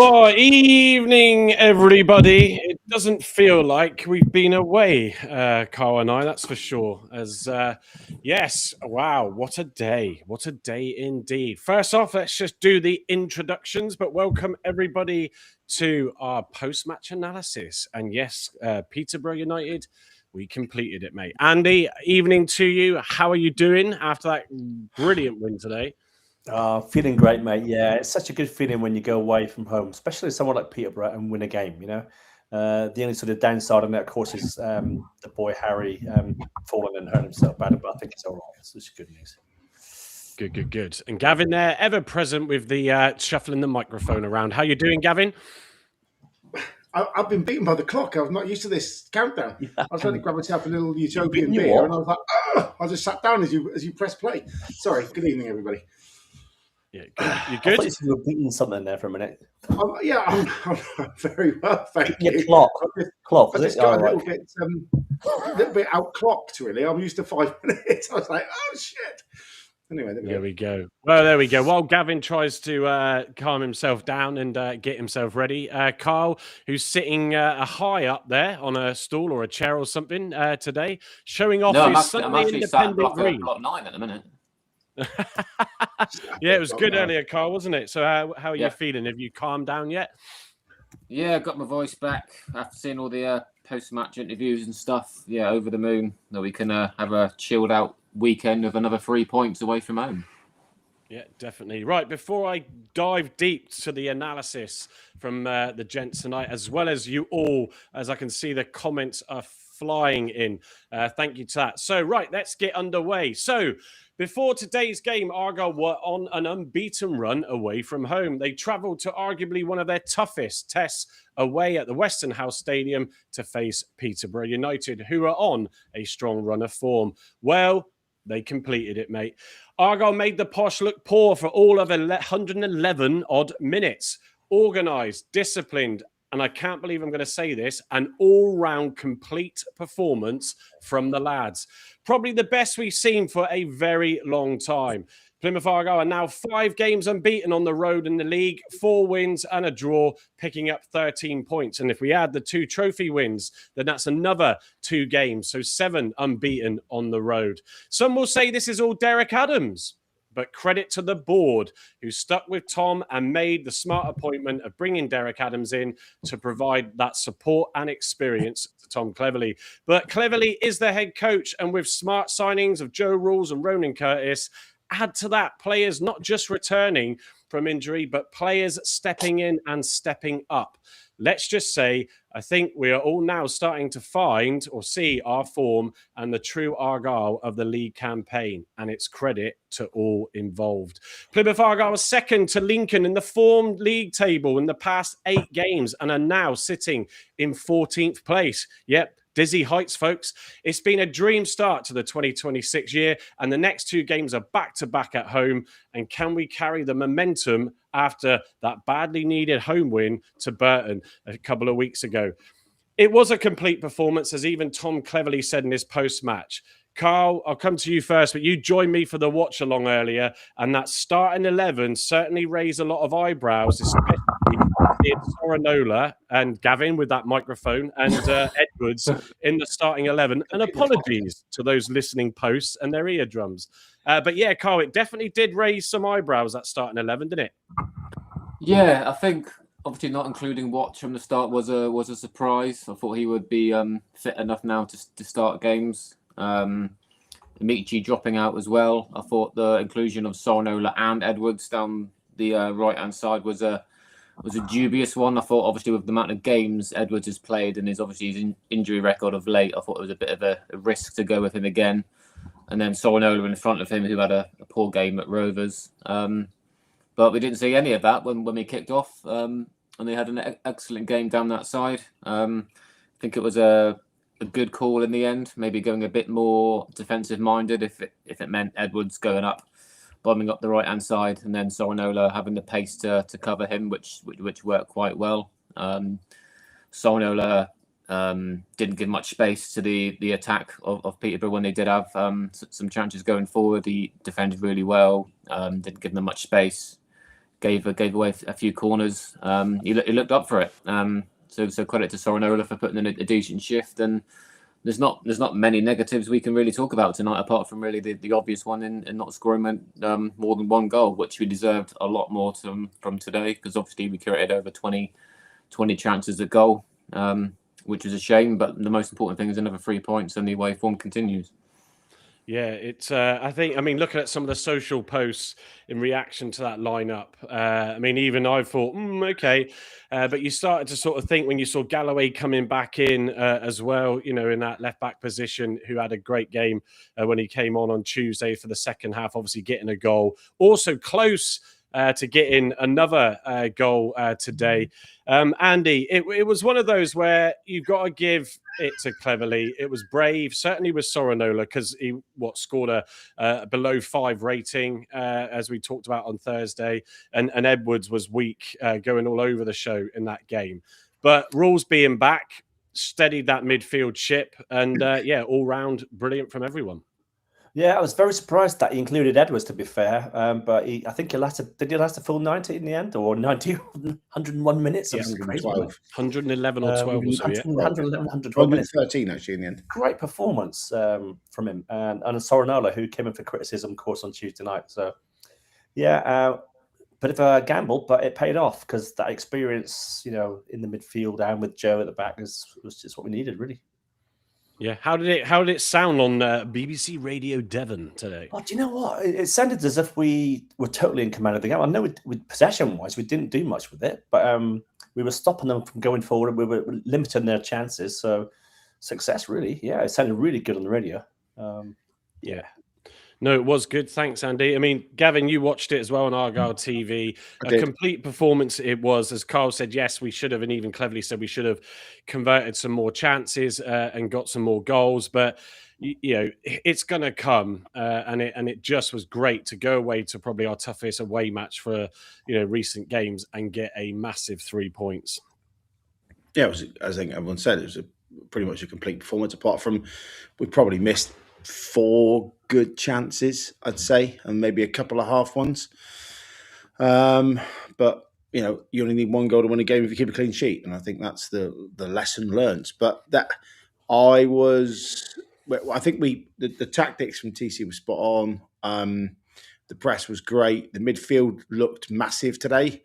Well, evening, everybody. It doesn't feel like we've been away, Carl and I, that's for sure. Yes, wow, what a day. What a day indeed. First off, let's just do the introductions, but welcome everybody to our post-match analysis. And yes, Peterborough United, we completed it, mate. Andy, evening to you. How are you doing after that brilliant win today? Feeling great, mate. Yeah, it's such a good feeling when you go away from home, especially somewhere like Peterborough, and win a game. The only sort of downside on that, of course, is the boy Harry falling and hurt himself bad, but I think it's all right. It's just good news. Good. And Gavin there, ever present with the shuffling the microphone around. How you doing, Gavin? I've been beaten by the clock. I was not used to this countdown. I was trying to grab myself a little utopian beer, and I was like, I just sat down as you press play. Sorry. Good evening, everybody. Yeah, good. You good? I thought you were beating something there for a minute. I'm very well, thank you. Your clock. I just got a little bit outclocked, really. I'm used to 5 minutes. I was like, oh, shit. Anyway, there we go. Well, there we go. While Gavin tries to calm himself down and get himself ready, Carl, who's sitting high up there on a stool or a chair or something today, showing off his Sunday independent green. Block 9 at the minute. Yeah, it was good earlier, Carl, wasn't it? So how are you feeling? Have you calmed down yet? Yeah, got my voice back after seeing all the post-match interviews and stuff. Yeah, over the moon that we can have a chilled out weekend of another 3 points away from home. Yeah, definitely. Right, before I dive deep to the analysis from the gents tonight, as well as you all, as I can see the comments are flying in. Thank you to that. So, right, let's get underway. So, before today's game, Argyle were on an unbeaten run away from home. They travelled to arguably one of their toughest tests away at the Western House Stadium to face Peterborough United, who are on a strong run of form. Well, they completed it, mate. Argyle made the Posh look poor for all of 111 odd minutes. Organised, disciplined, and I can't believe I'm going to say this, an all-round complete performance from the lads. Probably the best we've seen for a very long time. Plymouth Argyle are now 5 games unbeaten on the road in the league, 4 wins and a draw, picking up 13 points. And if we add the 2 trophy wins, then that's another 2 games. So 7 unbeaten on the road. Some will say this is all Derek Adams. But credit to the board who stuck with Tom and made the smart appointment of bringing Derek Adams in to provide that support and experience to Tom Cleverley. But Cleverley is the head coach, and with smart signings of Joe Rules and Ronan Curtis, add to that players not just returning from injury, but players stepping in and stepping up. Let's just say, I think we are all now starting to find or see our form and the true Argyle of the league campaign. And it's credit to all involved. Plymouth Argyle was second to Lincoln in the form league table in the past 8 games and are now sitting in 14th place. Yep. Dizzy heights, folks. It's been a dream start to the 2026 year, and the next 2 games are back-to-back at home. And can we carry the momentum after that badly needed home win to Burton a couple of weeks ago? It was a complete performance, as even Tom Cleverley said in his post-match. Carl, I'll come to you first, but you joined me for the watch-along earlier, and that starting 11 certainly raised a lot of eyebrows, especially in Sorinola and Gavin with that microphone and Edwards in the starting 11. And apologies to those listening posts and their eardrums. But yeah, Carl, it definitely did raise some eyebrows, that starting 11, didn't it? Yeah, I think obviously not including Watch from the start was a surprise. I thought he would be fit enough now to start games. Amici dropping out as well. I thought the inclusion of Sorinola and Edwards down the right-hand side was a dubious one. I thought, obviously, with the amount of games Edwards has played and his injury record of late, I thought it was a bit of a risk to go with him again. And then Sorinola in front of him, who had a poor game at Rovers. But we didn't see any of that when we kicked off. And they had an excellent game down that side. I think it was a good call in the end, maybe going a bit more defensive-minded if it meant Edwards going up, bombing up the right-hand side, and then Sorinola having the pace to cover him, which worked quite well. Sorinola didn't give much space to the attack of Peterborough when they did have some chances going forward. He defended really well, didn't give them much space. gave away a few corners. He looked up for it. So credit to Sorinola for putting in a decent shift. And there's not many negatives we can really talk about tonight, apart from really the obvious one in not scoring more than one goal, which we deserved a lot more from today, because obviously we created over 20 chances at goal, which is a shame. But the most important thing is another 3 points, and the away form continues. Yeah, it's. I mean, looking at some of the social posts in reaction to that lineup, I mean, even I thought, okay, but you started to sort of think when you saw Galloway coming back in as well, you know, in that left back position, who had a great game when he came on Tuesday for the second half, obviously getting a goal, also close to getting another goal today. Andy, it was one of those where you've got to give it to Cleverley. It was brave, certainly with Sorinola, because he scored a below 5 rating, as we talked about on Thursday, and Edwards was weak, going all over the show in that game. But Rules being back steadied that midfield ship, and all round brilliant from everyone. Yeah, I was very surprised that he included Edwards, to be fair. But I think did he last a full 90 in the end, or 90, 101 minutes? Yes, 111 or 12 or so, yeah. 111, 112 minutes. 113, actually, in the end. Great performance from him. And Sorinola, who came in for criticism, of course, on Tuesday night. So, yeah, bit of a gamble, but it paid off, because that experience, you know, in the midfield and with Joe at the back was just what we needed, really. Yeah, how did it sound on BBC Radio Devon today? Oh, do you know what? It sounded as if we were totally in command of the game. I know with possession-wise, we didn't do much with it, but we were stopping them from going forward. We were limiting their chances. So success, really. Yeah, it sounded really good on the radio. Yeah. No, it was good. Thanks, Andy. I mean, Gavin, you watched it as well on Argyle TV. A complete performance it was. As Carl said, yes, we should have, and even Cleverly said we should have converted some more chances and got some more goals. But, you know, it's going to come. And it just was great to go away to probably our toughest away match for, you know, recent games and get a massive 3 points. Yeah, it was, as I think everyone said, it was pretty much a complete performance, apart from we probably missed 4 good chances, I'd say, and maybe a couple of half ones. But, you know, you only need 1 goal to win a game if you keep a clean sheet, and I think that's the lesson learned. But I think the tactics from TC were spot on. The press was great. The midfield looked massive today.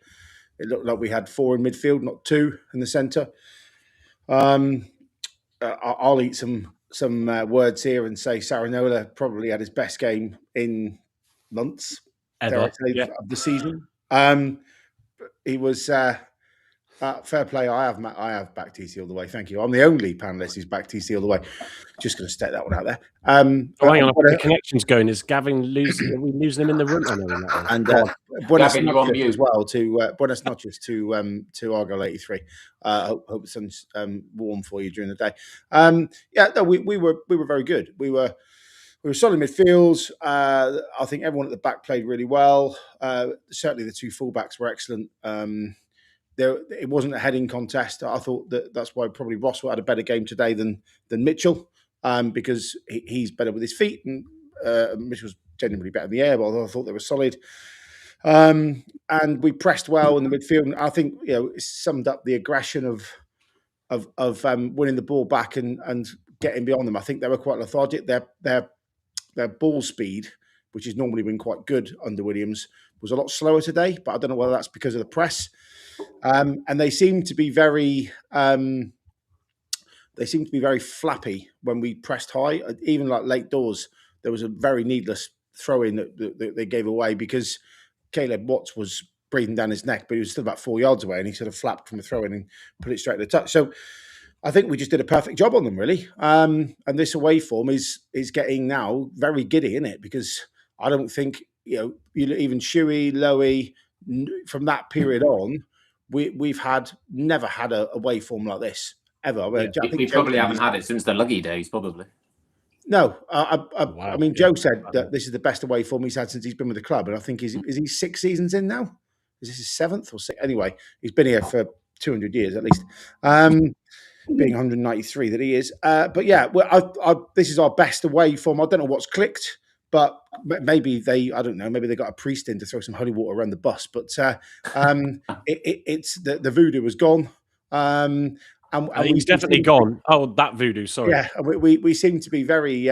It looked like we had 4 in midfield, not 2 in the centre. I'll eat some words here and say Sorinola probably had his best game in months Ever, of the season. He was fair play. I have backed TC all the way. Thank you. I'm the only panelist who's backed TC all the way. Just going to state that one out there. Hang on, the connection's going. Is Gavin losing? Are we losing him in the room? And buenas noches as well to buenas noches to Argyle 83. Hope the sun's warm for you during the day. We were very good. We were solid midfield. I think everyone at the back played really well. Certainly the 2 fullbacks were excellent. It wasn't a heading contest. I thought that's why probably Ross had a better game today than Mitchell, because he's better with his feet, and Mitchell's genuinely better in the air. But I thought they were solid, and we pressed well in the midfield. And I think, you know, it summed up the aggression of winning the ball back and getting beyond them. I think they were quite lethargic. Their ball speed, which has normally been quite good under Williams, was a lot slower today. But I don't know whether that's because of the press. And they seem to be very flappy when we pressed high. Even like late doors, there was a very needless throw in that they gave away, because Caleb Watts was breathing down his neck, but he was still about 4 yards away, and he sort of flapped from the throw in and put it straight to the touch. So I think we just did a perfect job on them, really. And this away form is getting now very giddy, isn't it? Because I don't think, you know, even Shuey, Lowy, from that period on, we've never had a away form like this ever. We probably haven't had it since the Luggy days, probably. No, I mean, Joe said that this is the best away form he's had since he's been with the club, and I think is he 6 seasons in now? Is this his 7th or 6th? Anyway, he's been here for 200 years at least, being 193 that he is. But yeah, this is our best away form. I don't know what's clicked, but maybe I don't know, maybe they got a priest in to throw some holy water around the bus. But it's the voodoo was gone. And he's definitely gone. Oh, that voodoo. Sorry. Yeah, we seem to be very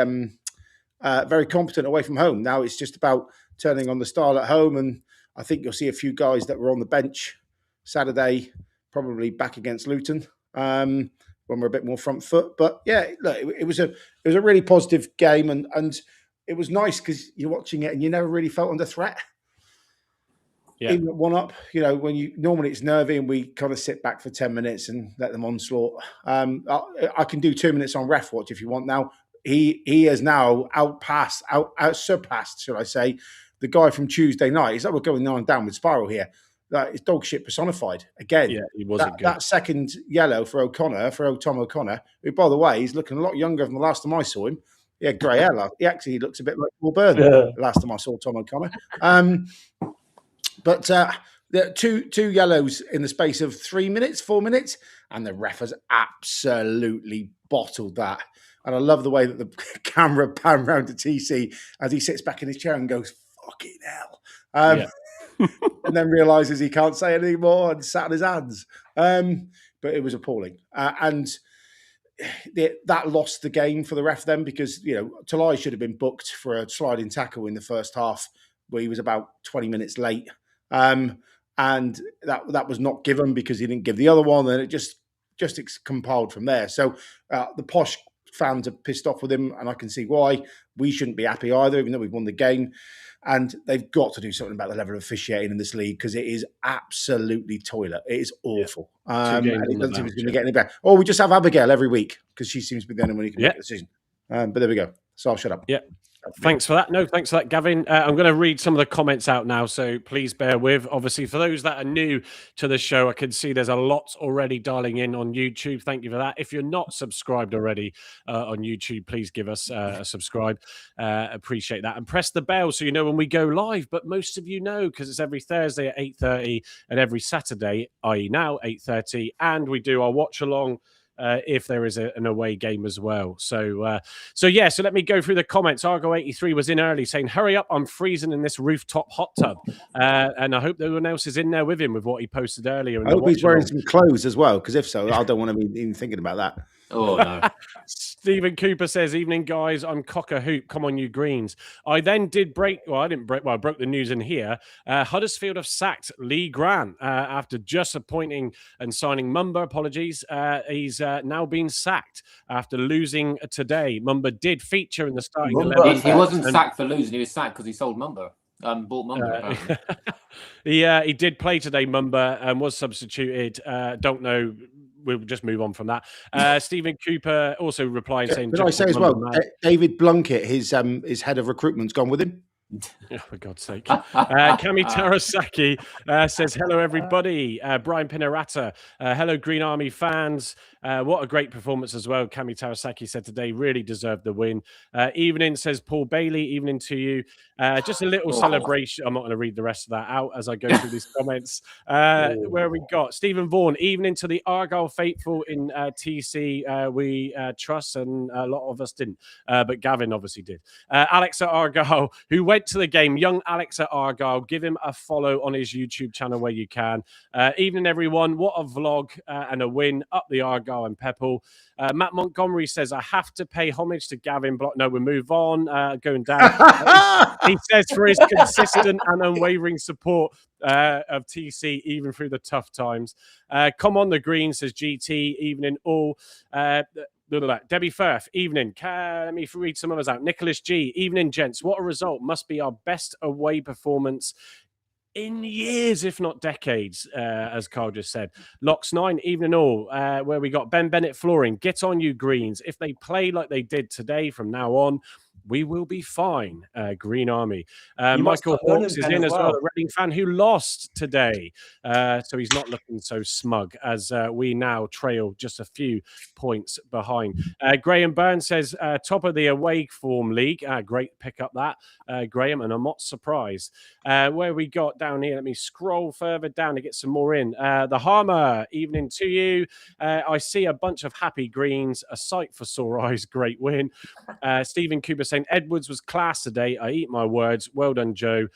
very competent away from home. Now it's just about turning on the style at home, and I think you'll see a few guys that were on the bench Saturday, probably back against Luton, when we're a bit more front foot. But yeah, look, it was a really positive game, and it was nice because you're watching it and you never really felt under threat. Yeah. Even at 1-up, when normally it's nervy and we kind of sit back for 10 minutes and let them onslaught. I can do 2 minutes on ref watch if you want. Now he has now surpassed, should I say, the guy from Tuesday night. It's like we're going on down with spiral here. It's dog shit personified again. Yeah, he wasn't good. That second yellow for Tom O'Connor, who, by the way, he's looking a lot younger than the last time I saw him. He had grey hair. He actually looks a bit like Paul Byrne the last time I saw Tom O'Connor. But there are two yellows in the space of 4 minutes, and the ref has absolutely bottled that. And I love the way that the camera panned round to TC as he sits back in his chair and goes, "Fucking hell." And then realises he can't say it anymore and sat on his hands. But it was appalling. And that lost the game for the ref then, because, Talai should have been booked for a sliding tackle in the first half where he was about 20 minutes late. And that was not given because he didn't give the other one, and it just compiled from there. So the Posh fans are pissed off with him, and I can see why. We shouldn't be happy either, even though we've won the game. And they've got to do something about the level of officiating in this league, because it is absolutely toilet. It is awful. And it doesn't seem it's going to get any better. Or we just have Abigail every week, because she seems to be the only one who can make a decision. But there we go. So I'll shut up. Yeah. Thanks for that. No, thanks for that, Gavin. I'm going to read some of the comments out now, so please bear with. Obviously, for those that are new to the show, I can see there's a lot already dialing in on YouTube. Thank you for that. If you're not subscribed already on YouTube, please give us a subscribe. Appreciate that. And press the bell so you know when we go live. But most of you know, because it's every Thursday at 8:30 and every Saturday, i.e. now 8:30, and we do our watch along if there is an away game as well. So let me go through the comments. Argo83 was in early saying, "Hurry up, I'm freezing in this rooftop hot tub." And I hope everyone else is in there with him with what he posted earlier. I hope he's wearing some clothes as well, because if so, I don't want to be even thinking about that. Oh, no. Stephen Cooper says, "Evening, guys. I'm cock a hoop. Come on, you Greens." I then did break. Well, I didn't break. Well, I broke the news in here. Huddersfield have sacked Lee Grant after just appointing and signing Mumba. Apologies. He's now been sacked after losing today. Mumba did feature in the starting 11. He wasn't sacked for losing. He was sacked because he sold Mumba. Bought Mumba. He did play today. Mumba and was substituted. Don't know. We'll just move on from that. Stephen Cooper also replied saying, "Did I say as well? David Blunkett, his head of recruitment's gone with him." Oh, for God's sake. Kami Tarasaki says, "Hello, everybody." Brian Pinerata, "Hello, Green Army fans." What a great performance as well. Kami Tarasaki said today really deserved the win. Evening, says Paul Bailey. Evening to you. Just a little celebration. I'm not going to read the rest of that out as I go through these comments. Where we got Stephen Vaughan. "Evening to the Argyle faithful in TC. We trust," and a lot of us didn't. But Gavin obviously did. Alex at Argyle, who went to the game, young Alex at Argyle. Give him a follow on his YouTube channel where you can. Evening, everyone. What a vlog and a win. Up the Argyle and Pepple. Matt Montgomery says, "I have to pay homage to Gavin Block." No, we'll move on. Going down. He says, "For his consistent and unwavering support of TC, even through the tough times." Come on, the Green, says GT. Evening, all. Debbie Firth, evening. Let me read some others out. Nicholas G, evening, gents. What a result. Must be our best away performance in years, if not decades, as Carl just said. Locks 9, evening all. Where we got Ben Bennett Flooring. Get on, you Greens. If they play like they did today from now on, we will be fine. Green Army. Michael Hawks is in as well, a Reading fan who lost today. So he's not looking so smug as we now trail just a few points behind. Graham Burns says, "Top of the away form league." Great pick up that, Graham, and I'm not surprised. Where we got down here, let me scroll further down to get some more in. The Harmer, evening to you. "I see a bunch of happy Greens, a sight for sore eyes, great win." Stephen Cooper says, saying Edwards was class today. I eat my words. Well done, Joe.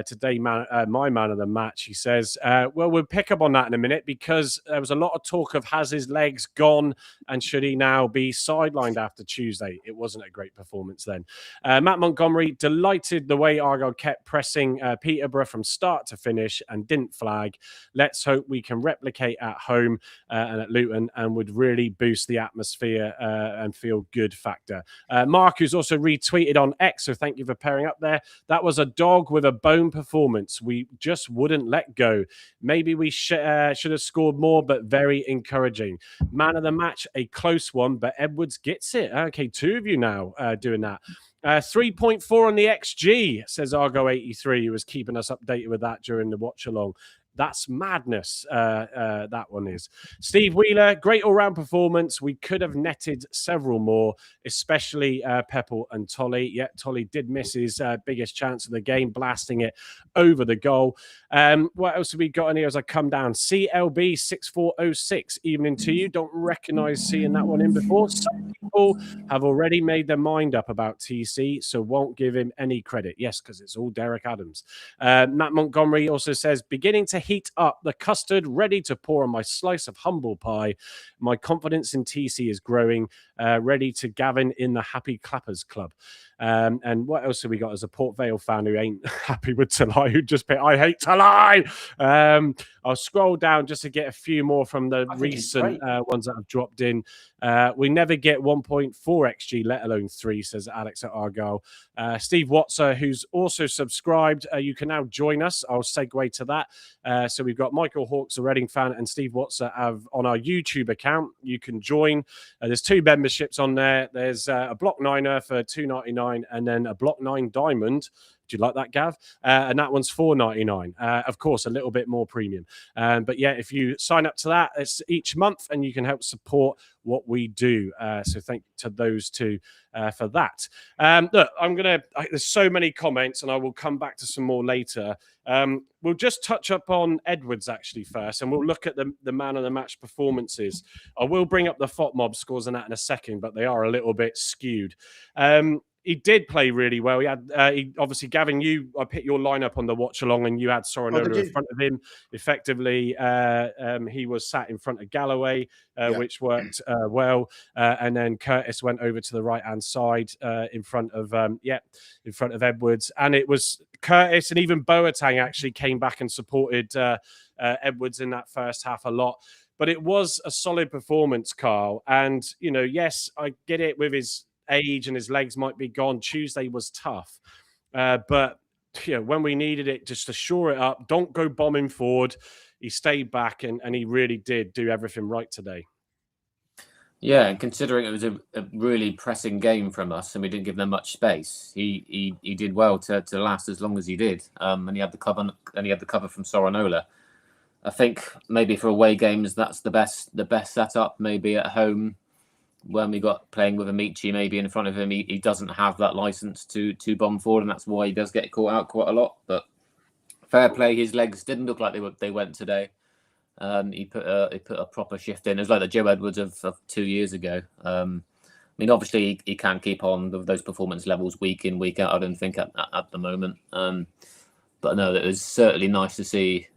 Today, my man of the match, he says. Well, we'll pick up on that in a minute because there was a lot of talk of has his legs gone and should he now be sidelined after Tuesday? It wasn't a great performance then. Matt Montgomery, delighted the way Argyle kept pressing Peterborough from start to finish and didn't flag. Let's hope we can replicate at home and at Luton and would really boost the atmosphere and feel good factor. Mark, who's also retweeted on X, so thank you for pairing up there. That was a dog with a bone performance. We just wouldn't let go. Maybe we should have scored more, but very encouraging. Man of the match, a close one, but Edwards gets it. Okay, 2 of you now doing that. 3.4 on the XG, says Argo83, who was keeping us updated with that during the watch along. That's madness. That one is. Steve Wheeler, great all-round performance. We could have netted several more, especially Peppel and Tolly. Yeah, Tolly did miss his biggest chance of the game, blasting it over the goal. What else have we got in here as I come down? CLB 6406, evening to you. Don't recognize seeing that one in before. Some people have already made their mind up about TC, so won't give him any credit. Yes, because it's all Derek Adams. Matt Montgomery also says, beginning to heat up the custard, ready to pour on my slice of humble pie. My confidence in TC is growing, ready to Gavin in the Happy Clappers Club. And what else have we got as a Port Vale fan who ain't happy with Talai, who just picked, I hate Talai. I'll scroll down just to get a few more from the recent ones that have dropped in. We never get 1.4 XG, let alone 3, says Alex at Argyle. Steve Watser, who's also subscribed, you can now join us. I'll segue to that. So we've got Michael Hawks, a Reading fan, and Steve Watser have on our YouTube account. You can join. There's 2 memberships on there. There's a Block 9er for $2.99 and then a Block 9 Diamond. Do you like that, Gav? And that one's $4.99. Of course, a little bit more premium. But yeah, if you sign up to that, it's each month and you can help support what we do. So thank you to those 2 for that. Look, there's so many comments and I will come back to some more later. We'll just touch up on Edwards actually first, and we'll look at the man of the match performances. I will bring up the FOTMob scores and that in a second, but they are a little bit skewed. He did play really well. He had, obviously, Gavin, I put your lineup on the watch along, and you had Sorinola in front of him. Effectively, he was sat in front of Galloway, which worked well. And then Curtis went over to the right hand side in front of Edwards, and it was Curtis and even Boateng actually came back and supported Edwards in that first half a lot. But it was a solid performance, Carl. And yes, I get it with his age and his legs might be gone. Tuesday was tough, but when we needed it just to shore it up, don't go bombing forward, he stayed back and he really did do everything right today. Yeah, and considering it was a really pressing game from us and we didn't give them much space, he did well to last as long as he did. And he had the cover from Sorinola. I think maybe for away games that's the best setup. Maybe at home, when we got playing with Amici maybe in front of him, he doesn't have that license to bomb forward, and that's why he does get caught out quite a lot. But fair play, his legs didn't look like they went today. He put a proper shift in. It was like the Joe Edwards of 2 years ago. I mean, obviously he can keep on with those performance levels week in, week out. I don't think at the moment. But no, it was certainly nice to see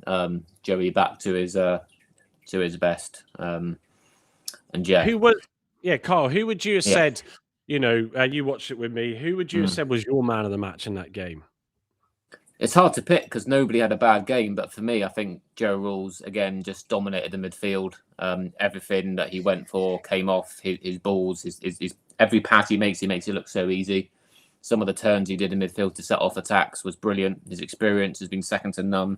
Joey back to his best. And yeah, Carl, who would you have said, you watched it with me, who would you have said was your man of the match in that game? It's hard to pick because nobody had a bad game. But for me, I think Joe Rules, again, just dominated the midfield. Everything that he went for came off. His balls, his every pass he makes it look so easy. Some of the turns he did in midfield to set off attacks was brilliant. His experience has been second to none.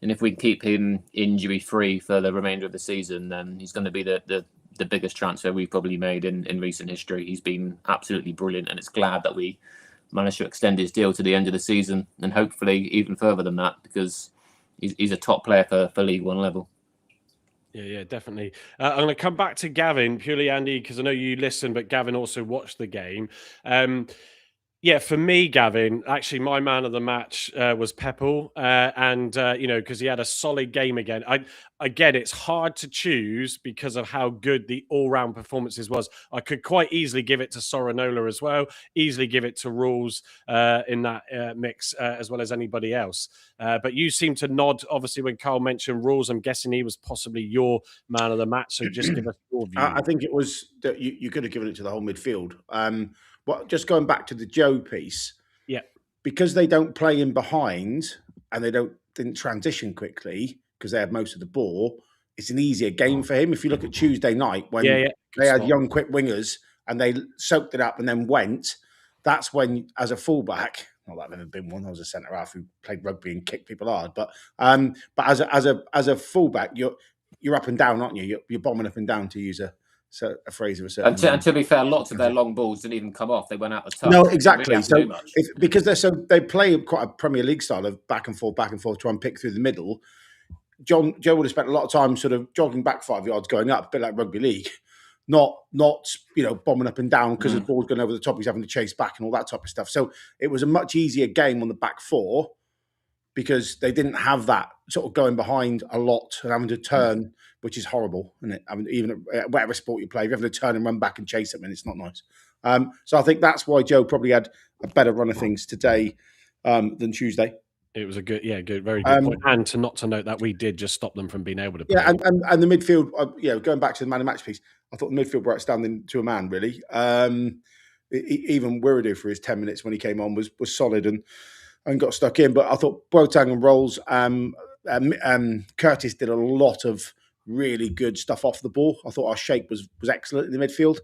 And if we can keep him injury-free for the remainder of the season, then he's going to be the biggest transfer we've probably made in recent history. He's been absolutely brilliant, and it's glad that we managed to extend his deal to the end of the season and hopefully even further than that, because he's a top player for League One level. Yeah, definitely. I'm going to come back to Gavin purely, Andy, because I know you listen, but Gavin also watched the game. Yeah, for me, Gavin, actually, my man of the match was Peppel, and because he had a solid game again. Again, it's hard to choose because of how good the all-round performances was. I could quite easily give it to Sorinola as well, easily give it to Rules in that mix as well as anybody else. But you seem to nod, obviously, when Carl mentioned Rules. I'm guessing he was possibly your man of the match. So just give us your view. I think it was that you could have given it to the whole midfield. Just going back to the Joe piece, yeah, because they don't play in behind and they didn't transition quickly because they had most of the ball. It's an easier game for him. If you look at Tuesday night when they had young, quick wingers and they soaked it up and then went, that's when, as a fullback, not that I've ever been one. I was a centre half who played rugby and kicked people hard, but as a fullback, you're up and down, aren't you? You're bombing up and down, to use a phrase of a certain. And to be fair, lots of their long balls didn't even come off; they went out the touch. No, exactly. Really because they play quite a Premier League style of back and forth, try and pick through the middle. Joe would have spent a lot of time sort of jogging back 5 yards, going up, a bit like rugby league, not bombing up and down because the ball's going over the top. He's having to chase back and all that type of stuff. So it was a much easier game on the back four because they didn't have that sort of going behind a lot and having to turn, which is horrible, isn't it? I mean, even whatever sport you play, if you have to turn and run back and chase them, and it's not nice. So I think that's why Joe probably had a better run of things today than Tuesday. It was a good, very good point. And to note that we did just stop them from being able to play. Yeah, and the midfield, going back to the man of match piece, I thought the midfield were outstanding to a man, really. Even Wiradoo for his 10 minutes when he came on was solid and got stuck in. But I thought Boateng and Rolls, Curtis did a lot of really good stuff off the ball. I thought our shape was excellent in the midfield.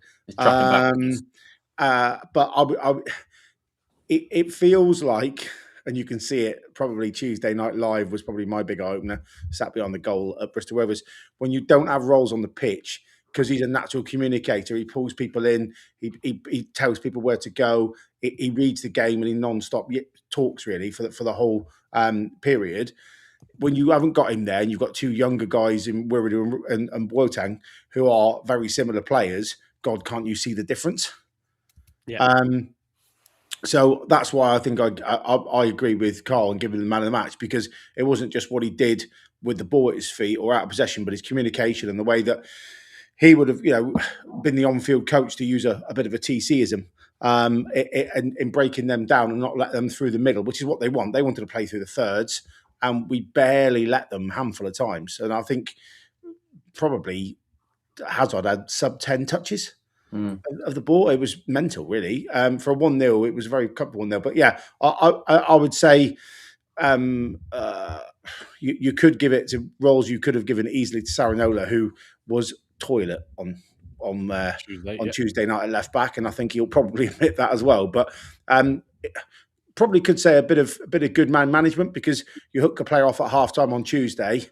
But it feels like, and you can see it, probably Tuesday Night Live was probably my big eye opener, sat behind the goal at Bristol Rovers. When you don't have Rolls on the pitch, because he's a natural communicator, he pulls people in, he tells people where to go, he reads the game, and he non-stop talks really for the whole period. When you haven't got him there, and you've got two younger guys in Wiradoo and Boateng who are very similar players, God, can't you see the difference? Yeah. So that's why I think I agree with Carl and give him the man of the match, because it wasn't just what he did with the ball at his feet or out of possession, but his communication and the way that he would have, been the on-field coach, to use a bit of a TCism, and in breaking them down and not let them through the middle, which is what they want. They wanted to play through the thirds, and we barely let them a handful of times. And I think probably Hazard had sub 10 touches of the ball. It was mental, really. For a 1-0, it was a very comfortable 1-0. But yeah, I would say you could give it to Rolls. You could have given it easily to Sarinola, who was toilet on Tuesday night at left back, and I think he'll probably admit that as well. But probably could say a bit of good man management, because you hook a player off at half time on Tuesday,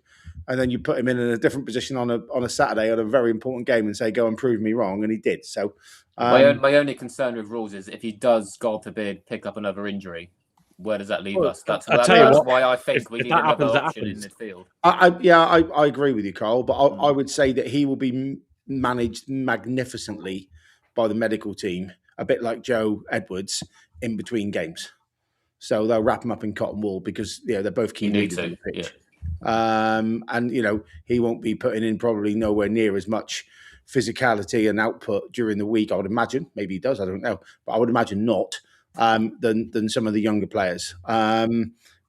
and then you put him in a different position on a Saturday on a very important game and say, go and prove me wrong. And he did. So my only concern with Rules is if he does, God forbid, pick up another injury, where does that leave us? That's why I think we need another option in midfield. I agree with you, Carl, but I would say that he will be managed magnificently by the medical team, a bit like Joe Edwards, in between games. So they'll wrap him up in cotton wool, because they're both key leaders on the pitch. Yeah. And he won't be putting in probably nowhere near as much physicality and output during the week, I would imagine. Maybe he does, I don't know, but I would imagine not, than some of the younger players.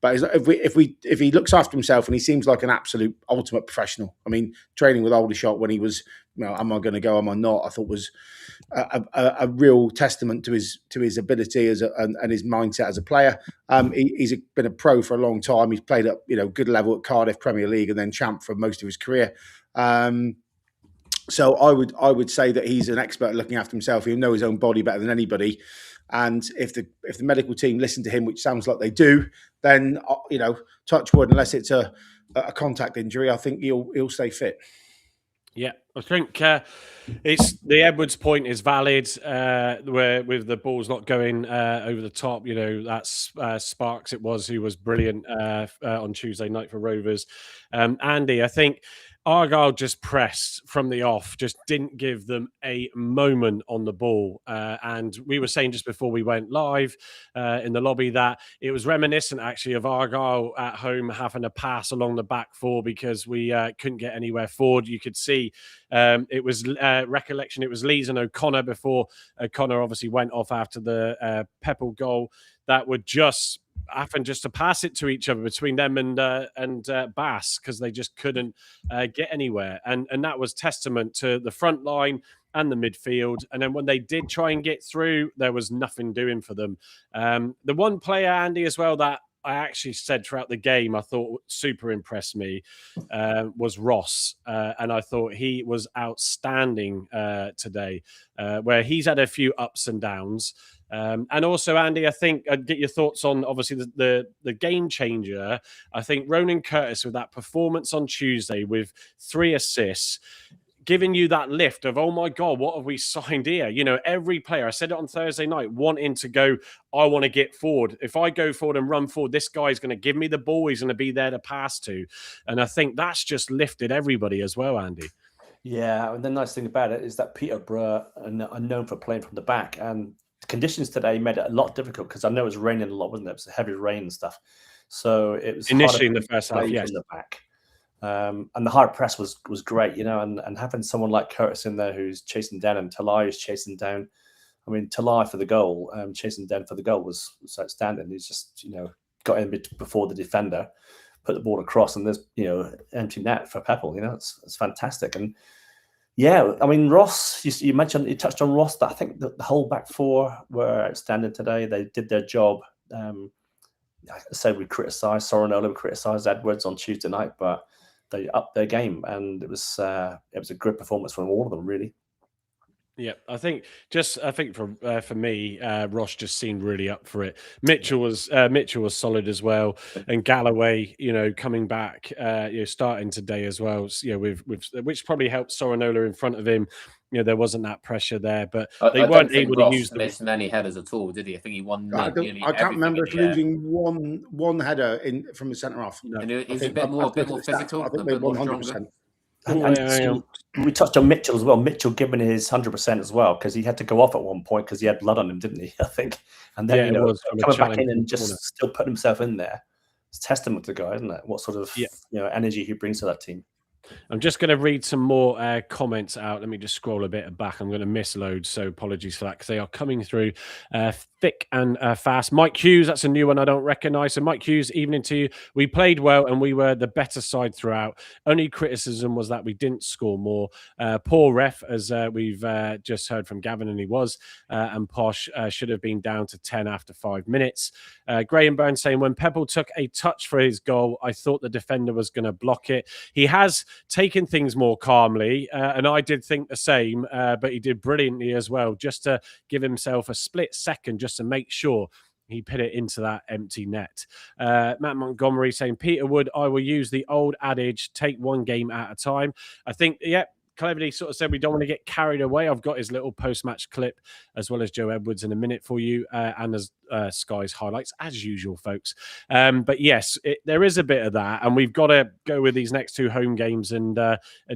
But if he looks after himself, and he seems like an absolute ultimate professional. I mean, training with Aldershot when he was, am I going to go, am I not? I thought was a real testament to his ability and his mindset as a player. He's been a pro for a long time. He's played at good level at Cardiff Premier League and then champ for most of his career. So I would say that he's an expert at looking after himself. He'll know his own body better than anybody. And if the medical team listen to him, which sounds like they do, then touch wood, unless it's a contact injury, I think he'll stay fit. Yeah, I think it's the Edwards point is valid. Where with the balls not going over the top, that's Sparks. It was who was brilliant on Tuesday night for Rovers. Andy, I think Argyle just pressed from the off, just didn't give them a moment on the ball. And we were saying just before we went live in the lobby that it was reminiscent actually of Argyle at home having a pass along the back four because we couldn't get anywhere forward. You could see it was recollection. It was Lees and O'Connor before O'Connor obviously went off after the Pepple goal that would just having just to pass it to each other between them and Bass because they just couldn't get anywhere. And that was testament to the front line and the midfield. And then when they did try and get through, there was nothing doing for them. The one player, Andy, as well, that I actually said throughout the game, I thought super impressed me was Ross. And I thought he was outstanding today, where he's had a few ups and downs. And also, Andy, I think I'd get your thoughts on obviously the game changer. I think Ronan Curtis with that performance on Tuesday with 3 assists, giving you that lift of, oh my God, what have we signed here? You know, every player, I said it on Thursday night, wanting to go, I want to get forward. If I go forward and run forward, this guy's going to give me the ball. He's going to be there to pass to. And I think that's just lifted everybody as well, Andy. Yeah, and the nice thing about it is that Peterborough are known for playing from the back, and the conditions today made it a lot difficult because I know it was raining a lot, wasn't it? It was heavy rain and stuff. So it was initially in the first half, yes. In the back. And the hard press was great, you know, and having someone like Curtis in there who's chasing down and Talai is chasing down. I mean, Talai for the goal, chasing down for the goal was outstanding. He's just, you know, got in before the defender, put the ball across, and there's, you know, empty net for Pepple. You know, it's fantastic. And yeah, I mean, Ross, you mentioned, you touched on Ross. That I think the whole back four were outstanding today. They did their job. I said we criticised Sorinola, we criticised Edwards on Tuesday night, but they upped their game, and it was a good performance from all of them, really. Yeah, I think for me, Ross just seemed really up for it. Mitchell was solid as well, and Galloway, you know, coming back, you know, starting today as well. You know, with which probably helped Sorinola in front of him. You know, there wasn't that pressure there, but they weren't able to use them. Missed many headers at all, did he? I think he won. I can't remember losing one header from the centre half. No. And he's a bit more physical. I think they won 100%. And we touched on Mitchell as well. Mitchell giving his 100% as well, because he had to go off at one point because he had blood on him, didn't he? I think. And then, you know, coming back in and just still putting himself in there. It's testament to the guy, isn't it? What sort of you know, energy he brings to that team. I'm just going to read some more comments out. Let me just scroll a bit back. I'm going to miss loads, so apologies for that, because they are coming through thick and fast. Mike Hughes, that's a new one I don't recognise. So Mike Hughes, evening to you. We played well and we were the better side throughout. Only criticism was that we didn't score more. Poor ref, as we've just heard from Gavin, and he was. And Posh should have been down to 10 after 5 minutes. Graham Burns saying, when Pepple took a touch for his goal, I thought the defender was going to block it. He has taken things more calmly, and I did think the same, but he did brilliantly as well, just to give himself a split second just to make sure he put it into that empty net. Matt Montgomery saying, Peter Wood, I will use the old adage, take one game at a time. I think, cleverly sort of said we don't want to get carried away. I've got his little post-match clip as well as Joe Edwards in a minute for you, and as Sky's highlights as usual, folks. But yes, there is a bit of that, and we've got to go with these next 2 home games and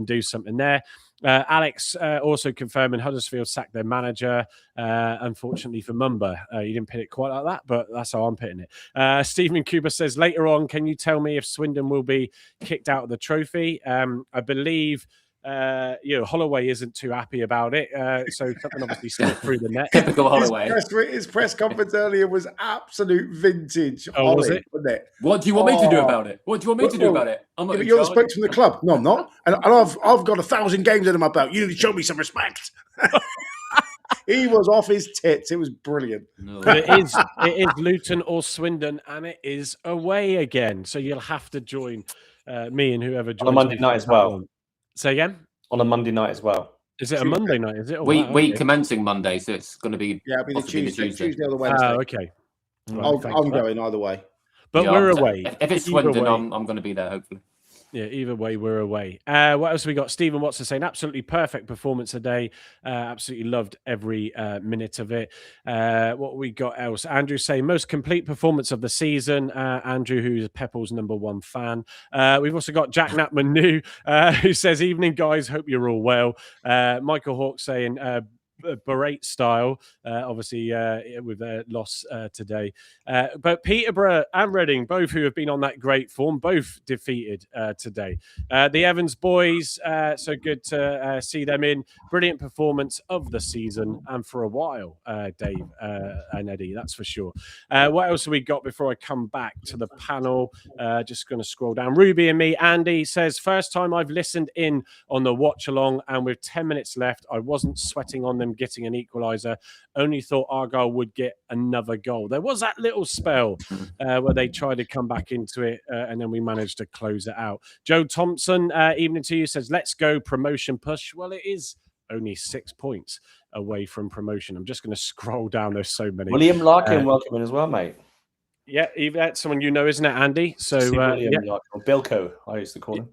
do something there. Alex also confirming Huddersfield sacked their manager. Unfortunately for Mumba, you didn't put it quite like that, but that's how I'm putting it. Stephen Cooper says, later on, can you tell me if Swindon will be kicked out of the trophy? I believe Holloway isn't too happy about it, so something obviously slipped through the net. Typical Holloway. His press conference earlier was absolute vintage. Oh, was it? Wasn't it? What do you want me to do about it? What do you want me to do about it? I'm not you're the spokesman of the club. No, I'm not. And I've got 1,000 games under my belt. You need to show me some respect. He was off his tits. It was brilliant. No. But it is Luton or Swindon, and it is away again. So you'll have to join me and whoever joins on a Monday night as well. Say again? On a Monday night as well. Is it a Monday night? Is it? Oh, week commencing Monday, so it's going to be it'll be the Tuesday or the Wednesday. Oh, okay. Right, I'm going either way. But we're away. If it's Swindon, I'm going to be there, hopefully. Yeah, either way, we're away. What else have we got? Stephen Watson saying, absolutely perfect performance today. Absolutely loved every minute of it. What we got else? Andrew saying, most complete performance of the season. Andrew, who's Pepple's #1 fan. We've also got Jack Natman New, who says, evening, guys. Hope you're all well. Michael Hawke saying, berate style, obviously with their loss today. But Peterborough and Reading, both who have been on that great form, both defeated today. The Evans boys, so good to see them in. Brilliant performance of the season and for a while, Dave and Eddie, that's for sure. What else have we got before I come back to the panel? Just going to scroll down. Ruby and me. Andy says, first time I've listened in on the watch along, and with 10 minutes left, I wasn't sweating on them getting an equaliser. Only thought Argyle would get another goal. There was that little spell where they tried to come back into it, and then we managed to close it out. Joe Thompson, evening to you, says, let's go promotion push. Well, it is only 6 points away from promotion. I'm just going to scroll down. There's so many. William Larkin, welcome in as well, mate. Yeah, that's someone you know, isn't it, Andy? So William Larkin, Bilko, I used to call him.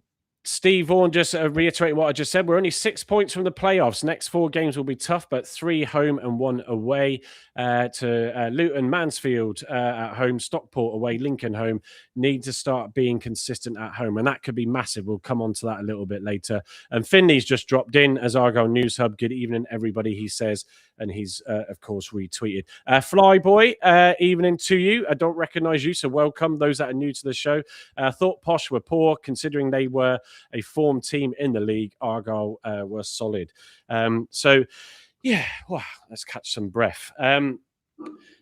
Steve Vaughan, just reiterating what I just said, we're only 6 points from the playoffs. Next 4 games will be tough, but 3 home and 1 away to Luton, Mansfield at home, Stockport away, Lincoln home. Need to start being consistent at home, and that could be massive. We'll come on to that a little bit later. And Finley's just dropped in as Argyle News Hub. Good evening, everybody, he says, and he's, of course, retweeted. Flyboy, evening to you. I don't recognise you, so welcome, those that are new to the show. Thought Posh were poor, considering they were a form team in the league. Argyle were solid. So, yeah, wow, let's catch some breath.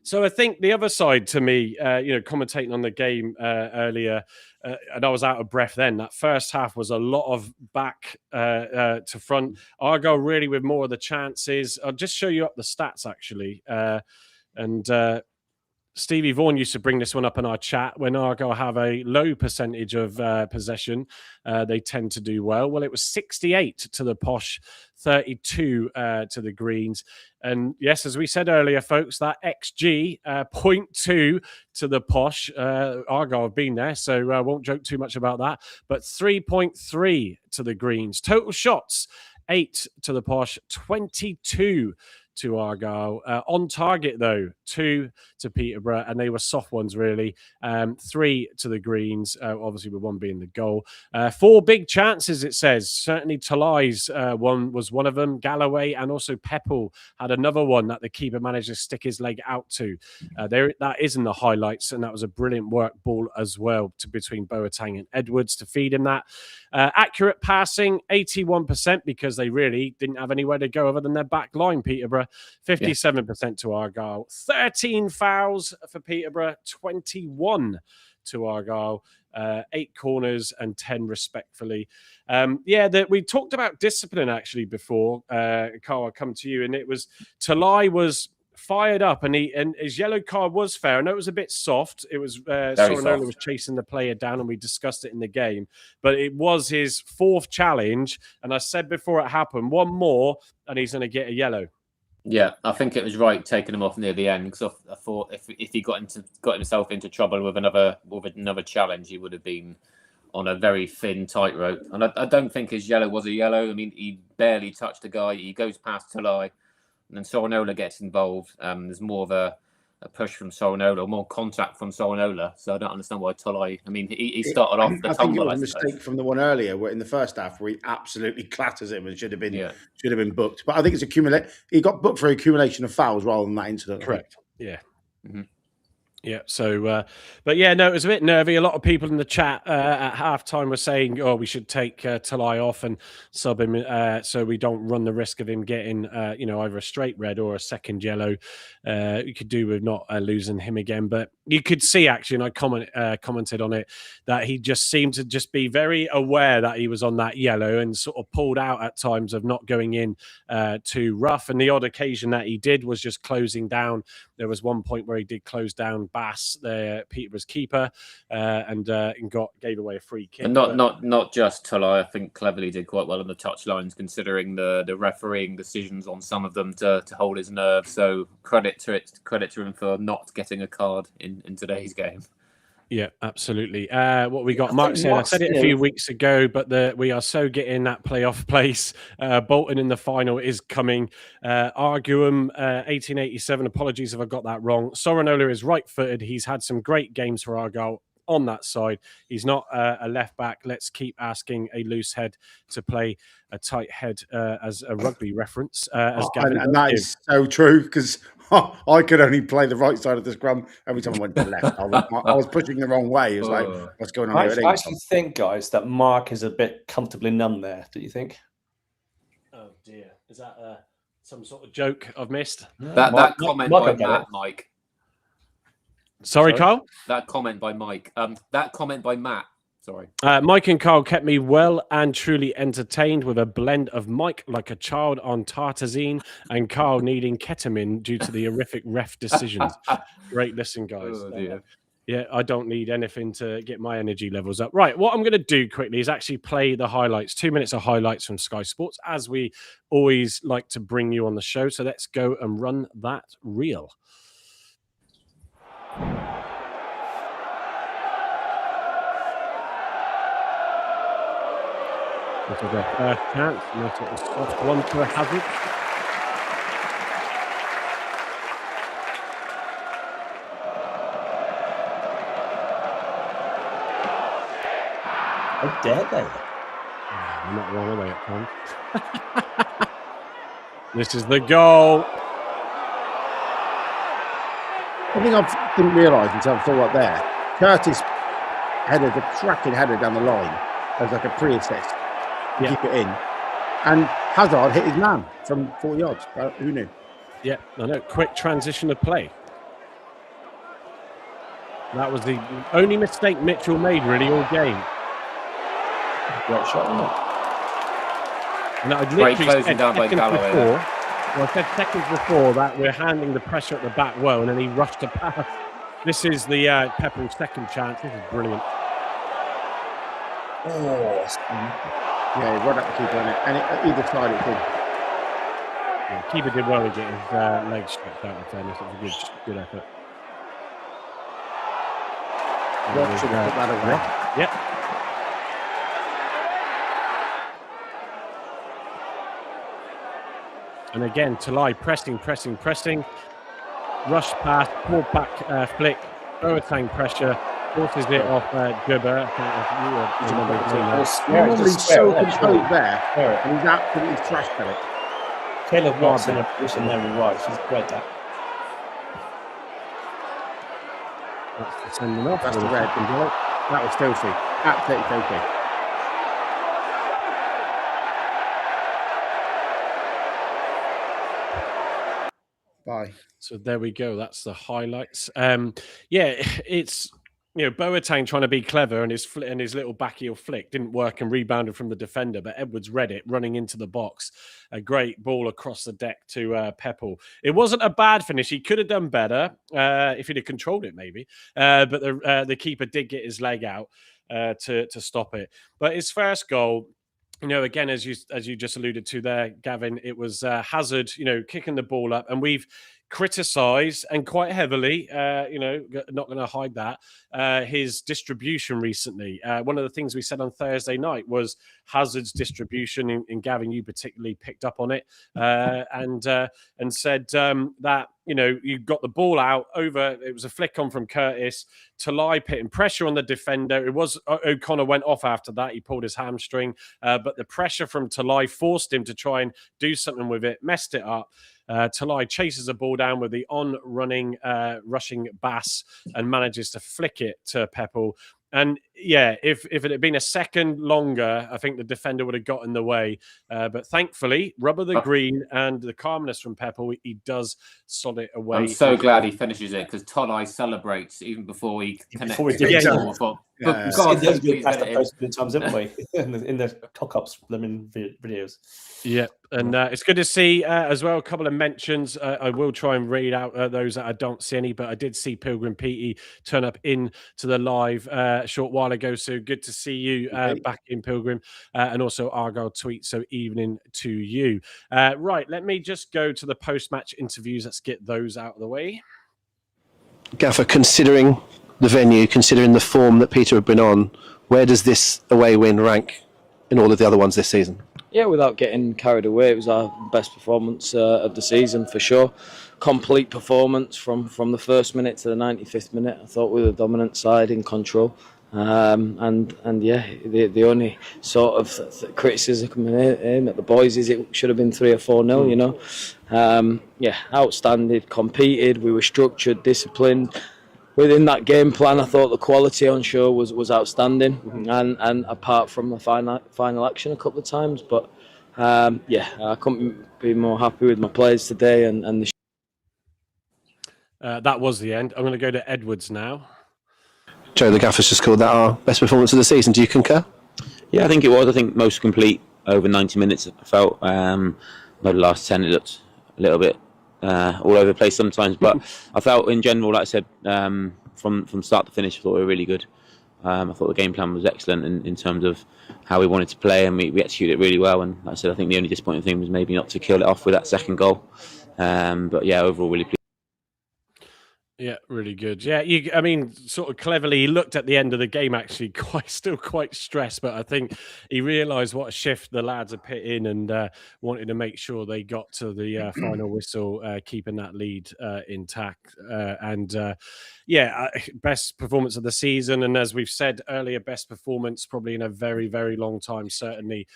So I think the other side to me, commentating on the game earlier, and I was out of breath then, that first half was a lot of back to front. Argyle really with more of the chances. I'll just show you up the stats, actually. Stevie Vaughan used to bring this one up in our chat. When Argyle have a low percentage of possession, they tend to do well. Well, it was 68 to the Posh, 32 to the Greens. And yes, as we said earlier, folks, that XG, 0.2 to the Posh. Argyle have been there, so I won't joke too much about that. But 3.3 to the Greens. Total shots, 8 to the Posh, 22 to Argyle. On target, though, 2 to Peterborough, and they were soft ones, really. 3 to the Greens, obviously with 1 being the goal. 4 big chances, it says. Certainly Talai's one was one of them. Galloway and also Peppel had another one that the keeper managed to stick his leg out to. That is in the highlights, and that was a brilliant work ball as well between Boateng and Edwards to feed him that. Accurate passing, 81%, because they really didn't have anywhere to go other than their back line, Peterborough. 57% to Argyle. 13 fouls for Peterborough, 21 to Argyle. 8 corners and 10 respectfully. We talked about discipline actually before. Carl, I'll come to you. And it was Talai was fired up, and his yellow card was fair. I know it was a bit soft. It was Sorinola was chasing the player down, and we discussed it in the game. But it was his 4th challenge, and I said before it happened, 1 more, and he's going to get a yellow. Yeah, I think it was right taking him off near the end, because I thought if he got himself into trouble with another challenge, he would have been on a very thin tightrope. And I don't think his yellow was a yellow. I mean, he barely touched the guy. He goes past Talai, and then Sorinola gets involved. There's more of a push from Sorinola, more contact from Sorinola. So I don't understand why Talai. I mean, he started off the tumble. I think it was a mistake from the one earlier, where in the first half where he absolutely clatters him and should have been booked. But I think it's he got booked for accumulation of fouls rather than that incident. Correct. Yeah. Mm-hmm. Yeah. So, but yeah, no, it was a bit nervy. A lot of people in the chat at halftime were saying, "Oh, we should take Talai off and sub him, so we don't run the risk of him getting, either a straight red or a second yellow." You could do with not losing him again, but you could see actually, and I commented on it, that he just seemed to just be very aware that he was on that yellow and sort of pulled out at times of not going in too rough. And the odd occasion that he did was just closing down. There was one point where he did close down Bass, Peterborough's keeper, and gave away a free kick. And not just Talai. I think Cleverley did quite well on the touchlines, considering the refereeing decisions on some of them to hold his nerve. So credit to him for not getting a card in today's game. Yeah, absolutely. What we got, Mark said, I said it a few weeks ago, but we are so getting that playoff place. Bolton in the final is coming. Arguum, 1887, apologies if I got that wrong. Sorinola is right-footed. He's had some great games for Argyle on that side. He's not a left-back. Let's keep asking a loose head to play a tight head as a rugby reference. And that is so true, because I could only play the right side of the scrum every time I went to the left. I was pushing the wrong way. It was like, what's going on here? I actually think, guys, that Mark is a bit comfortably numb there. Do you think? Oh, dear. Is that some sort of joke I've missed? That comment by Matt, Mike. Sorry, Carl? That comment by Mike. That comment by Matt. Sorry. Mike and Carl kept me well and truly entertained with a blend of Mike like a child on tartazine and Carl needing ketamine due to the horrific ref decisions. Great listen, guys. Oh, yeah, I don't need anything to get my energy levels up. Right, what I'm going to do quickly is actually play the highlights, 2 minutes of highlights from Sky Sports, as we always like to bring you on the show. So let's go and run that reel. This is their first chance. Nice little soft one to a Hazard. How dare they? I'm not wrong, are they, at times? This is the goal. I think I didn't realise until I saw up there. Curtis headed a cracking header down the line as like a pre-assist. Yeah. Keep it in. And Hazard hit his man from 40 yards. Who knew? Yeah, I know. Quick transition of play. That was the only mistake Mitchell made really all game. Great shot, isn't it? And I Great closing down by Galloway. I said seconds before that we're handling the pressure at the back well, and then he rushed to pass. This is the Pepperell's second chance. This is brilliant. Yeah, he run up the keeper on it. And either side it's in. Yeah, keeper did well to get his legs stretched out, in fairness. It was a good effort. What should have put that away? Yep. And again, Talai pressing. Rush pass, pull back flick, Boateng pressure, forces it off Gubber. He's so controlled there, and he's absolutely thrashed at it. Caleb Watts in a position there with right. She's great that. That's the sending off. That's the red. That was filthy. Absolutely filthy. Bye. So there we go. That's the highlights. Yeah, it's Boateng trying to be clever, and his little back heel flick didn't work and rebounded from the defender, but Edwards read it, running into the box. A great ball across the deck to Pepperell. It wasn't a bad finish. He could have done better if he'd have controlled it, maybe. But the keeper did get his leg out to stop it. But his first goal, again, as you just alluded to there, Gavin, it was Hazard, kicking the ball up, and we've criticised, and quite heavily, not going to hide that, his distribution recently. One of the things we said on Thursday night was Hazard's distribution, and Gavin, you particularly picked up on it, and said that, you got the ball out over, it was a flick on from Curtis, Talai putting pressure on the defender. It was O'Connor went off after that. He pulled his hamstring, but the pressure from Talai forced him to try and do something with it, messed it up. Talai chases a ball down with the on-running, rushing Bass and manages to flick it to Pepperell. And yeah, if it had been a second longer, I think the defender would have got in the way. But thankfully, rubber the green and the calmness from Pepperell, he does sod it away. I'm so glad he finishes it, because Talai celebrates even before he connects. God, those good past that post good times, haven't we? in the cock-ups videos. Yeah, and it's good to see as well a couple of mentions. I will try and read out those that I don't see any, but I did see Pilgrim Petey turn up in to the live a short while ago. So good to see you back in, Pilgrim, and also Argyle tweet. So evening to you. Right, let me just go to the post-match interviews. Let's get those out of the way. Gaffer, considering the venue, considering the form that Peter have been on, where does this away win rank in all of the other ones this season? Yeah, without getting carried away, it was our best performance of the season for sure. Complete performance from the first minute to the 95th minute. I thought we were the dominant side in control. And yeah, the only sort of criticism at the boys is it should have been 3 or 4-0, you know. Yeah, outstanding, competed, we were structured, disciplined. Within that game plan, I thought the quality on show was outstanding, and apart from the final action a couple of times, but yeah, I couldn't be more happy with my players today and the. That was the end. I'm going to go to Edwards now. Joe, the gaffer's just called that our best performance of the season. Do you concur? Yeah, I think it was. I think most complete over 90 minutes. I felt the last 10 it looked a little bit all over the place sometimes, but I felt in general, like I said, from start to finish, I thought we were really good. I thought the game plan was excellent in terms of how we wanted to play, and we executed it really well. And like I said, I think the only disappointing thing was maybe not to kill it off with that second goal. But yeah, overall, really pleased. Yeah, really good. Yeah, I mean, sort of cleverly, he looked at the end of the game actually still quite stressed, but I think he realised what a shift the lads had put in and wanted to make sure they got to the final whistle, keeping that lead intact. Yeah, best performance of the season, and as we've said earlier, best performance probably in a very, very long time, certainly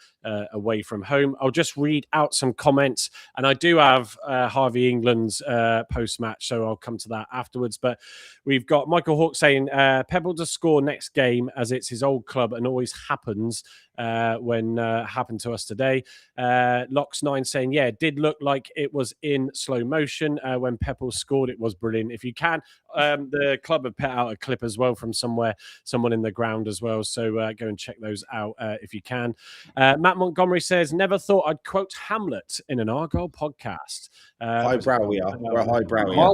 away from home. I'll just read out some comments, and I do have Harvey England's post-match, so I'll come to that afterwards. But we've got Michael Hawke saying Pebble to score next game as it's his old club and always happens when happened to us today. Locks9 saying, yeah, it did look like it was in slow motion when Pebble scored. It was brilliant. If you can, the club have put out a clip as well from someone in the ground as well. So go and check those out if you can. Matt Montgomery says, never thought I'd quote Hamlet in an Argyle podcast. Highbrow we are. We're highbrow.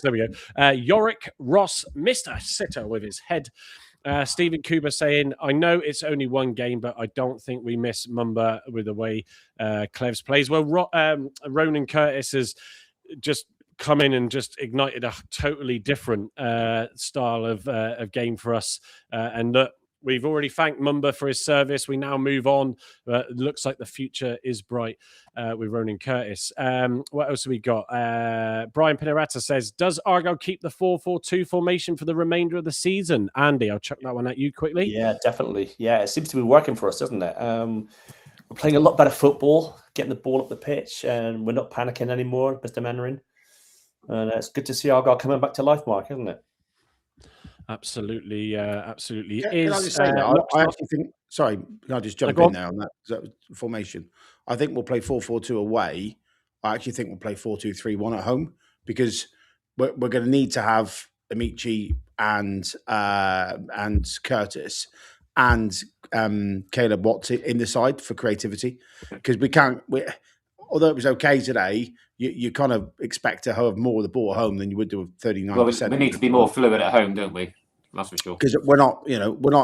There we go. Yorick Ross, Mr. Sitter with his head. Stephen Cooper saying, I know it's only one game, but I don't think we miss Mumba with the way Clevs plays. Well, Ronan Curtis has just come in and just ignited a totally different style of game for us. And we've already thanked Mumba for his service. We now move on. It looks like the future is bright with Ronan Curtis. What else have we got? Brian Pinarata says, does Argyle keep the 4-4-2 formation for the remainder of the season? Andy, I'll chuck that one at you quickly. Yeah, definitely. Yeah, it seems to be working for us, doesn't it? We're playing a lot better football, getting the ball up the pitch, and we're not panicking anymore, Mr. Mannering. And it's good to see Argyle coming back to life, Mark, isn't it? Absolutely, absolutely. Can I just say that? I actually think. Sorry, can I just jump in there on that formation? I think we'll play 4-4-2 away. I actually think we'll play 4-2-3-1 at home because we're going to need to have Amici and Curtis and Caleb Watts in the side for creativity because we can't. Although it was okay today, you kind of expect to have more of the ball at home than you would do with 39%. Well, we need to be more fluid at home, don't we? That's for sure. Because we're not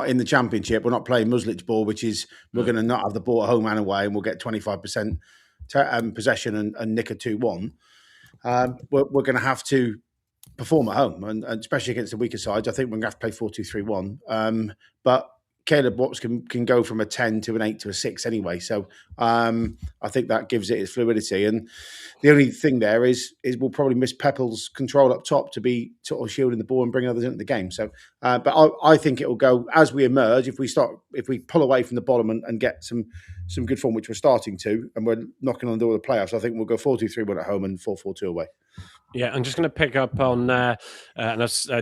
in the Championship. We're not playing Muslich ball, which is we're going to not have the ball at home and away, and we'll get 25% possession and nick a 2-1. We're going to have to perform at home, and especially against the weaker sides. I think we're going to have to play 4-2-3-1. But Caleb Watts can go from a 10 to an 8 to a 6 anyway. So I think that gives it its fluidity. And the only thing there is we'll probably miss Peppel's control up top to be sort of shielding the ball and bringing others into the game. So, but I think it will go as we emerge. If we pull away from the bottom and get some good form, which we're starting to, and we're knocking on the door of the playoffs, I think we'll go 4-2-3-1 at home and 4-4-2 away. Yeah, I'm just going to pick up on and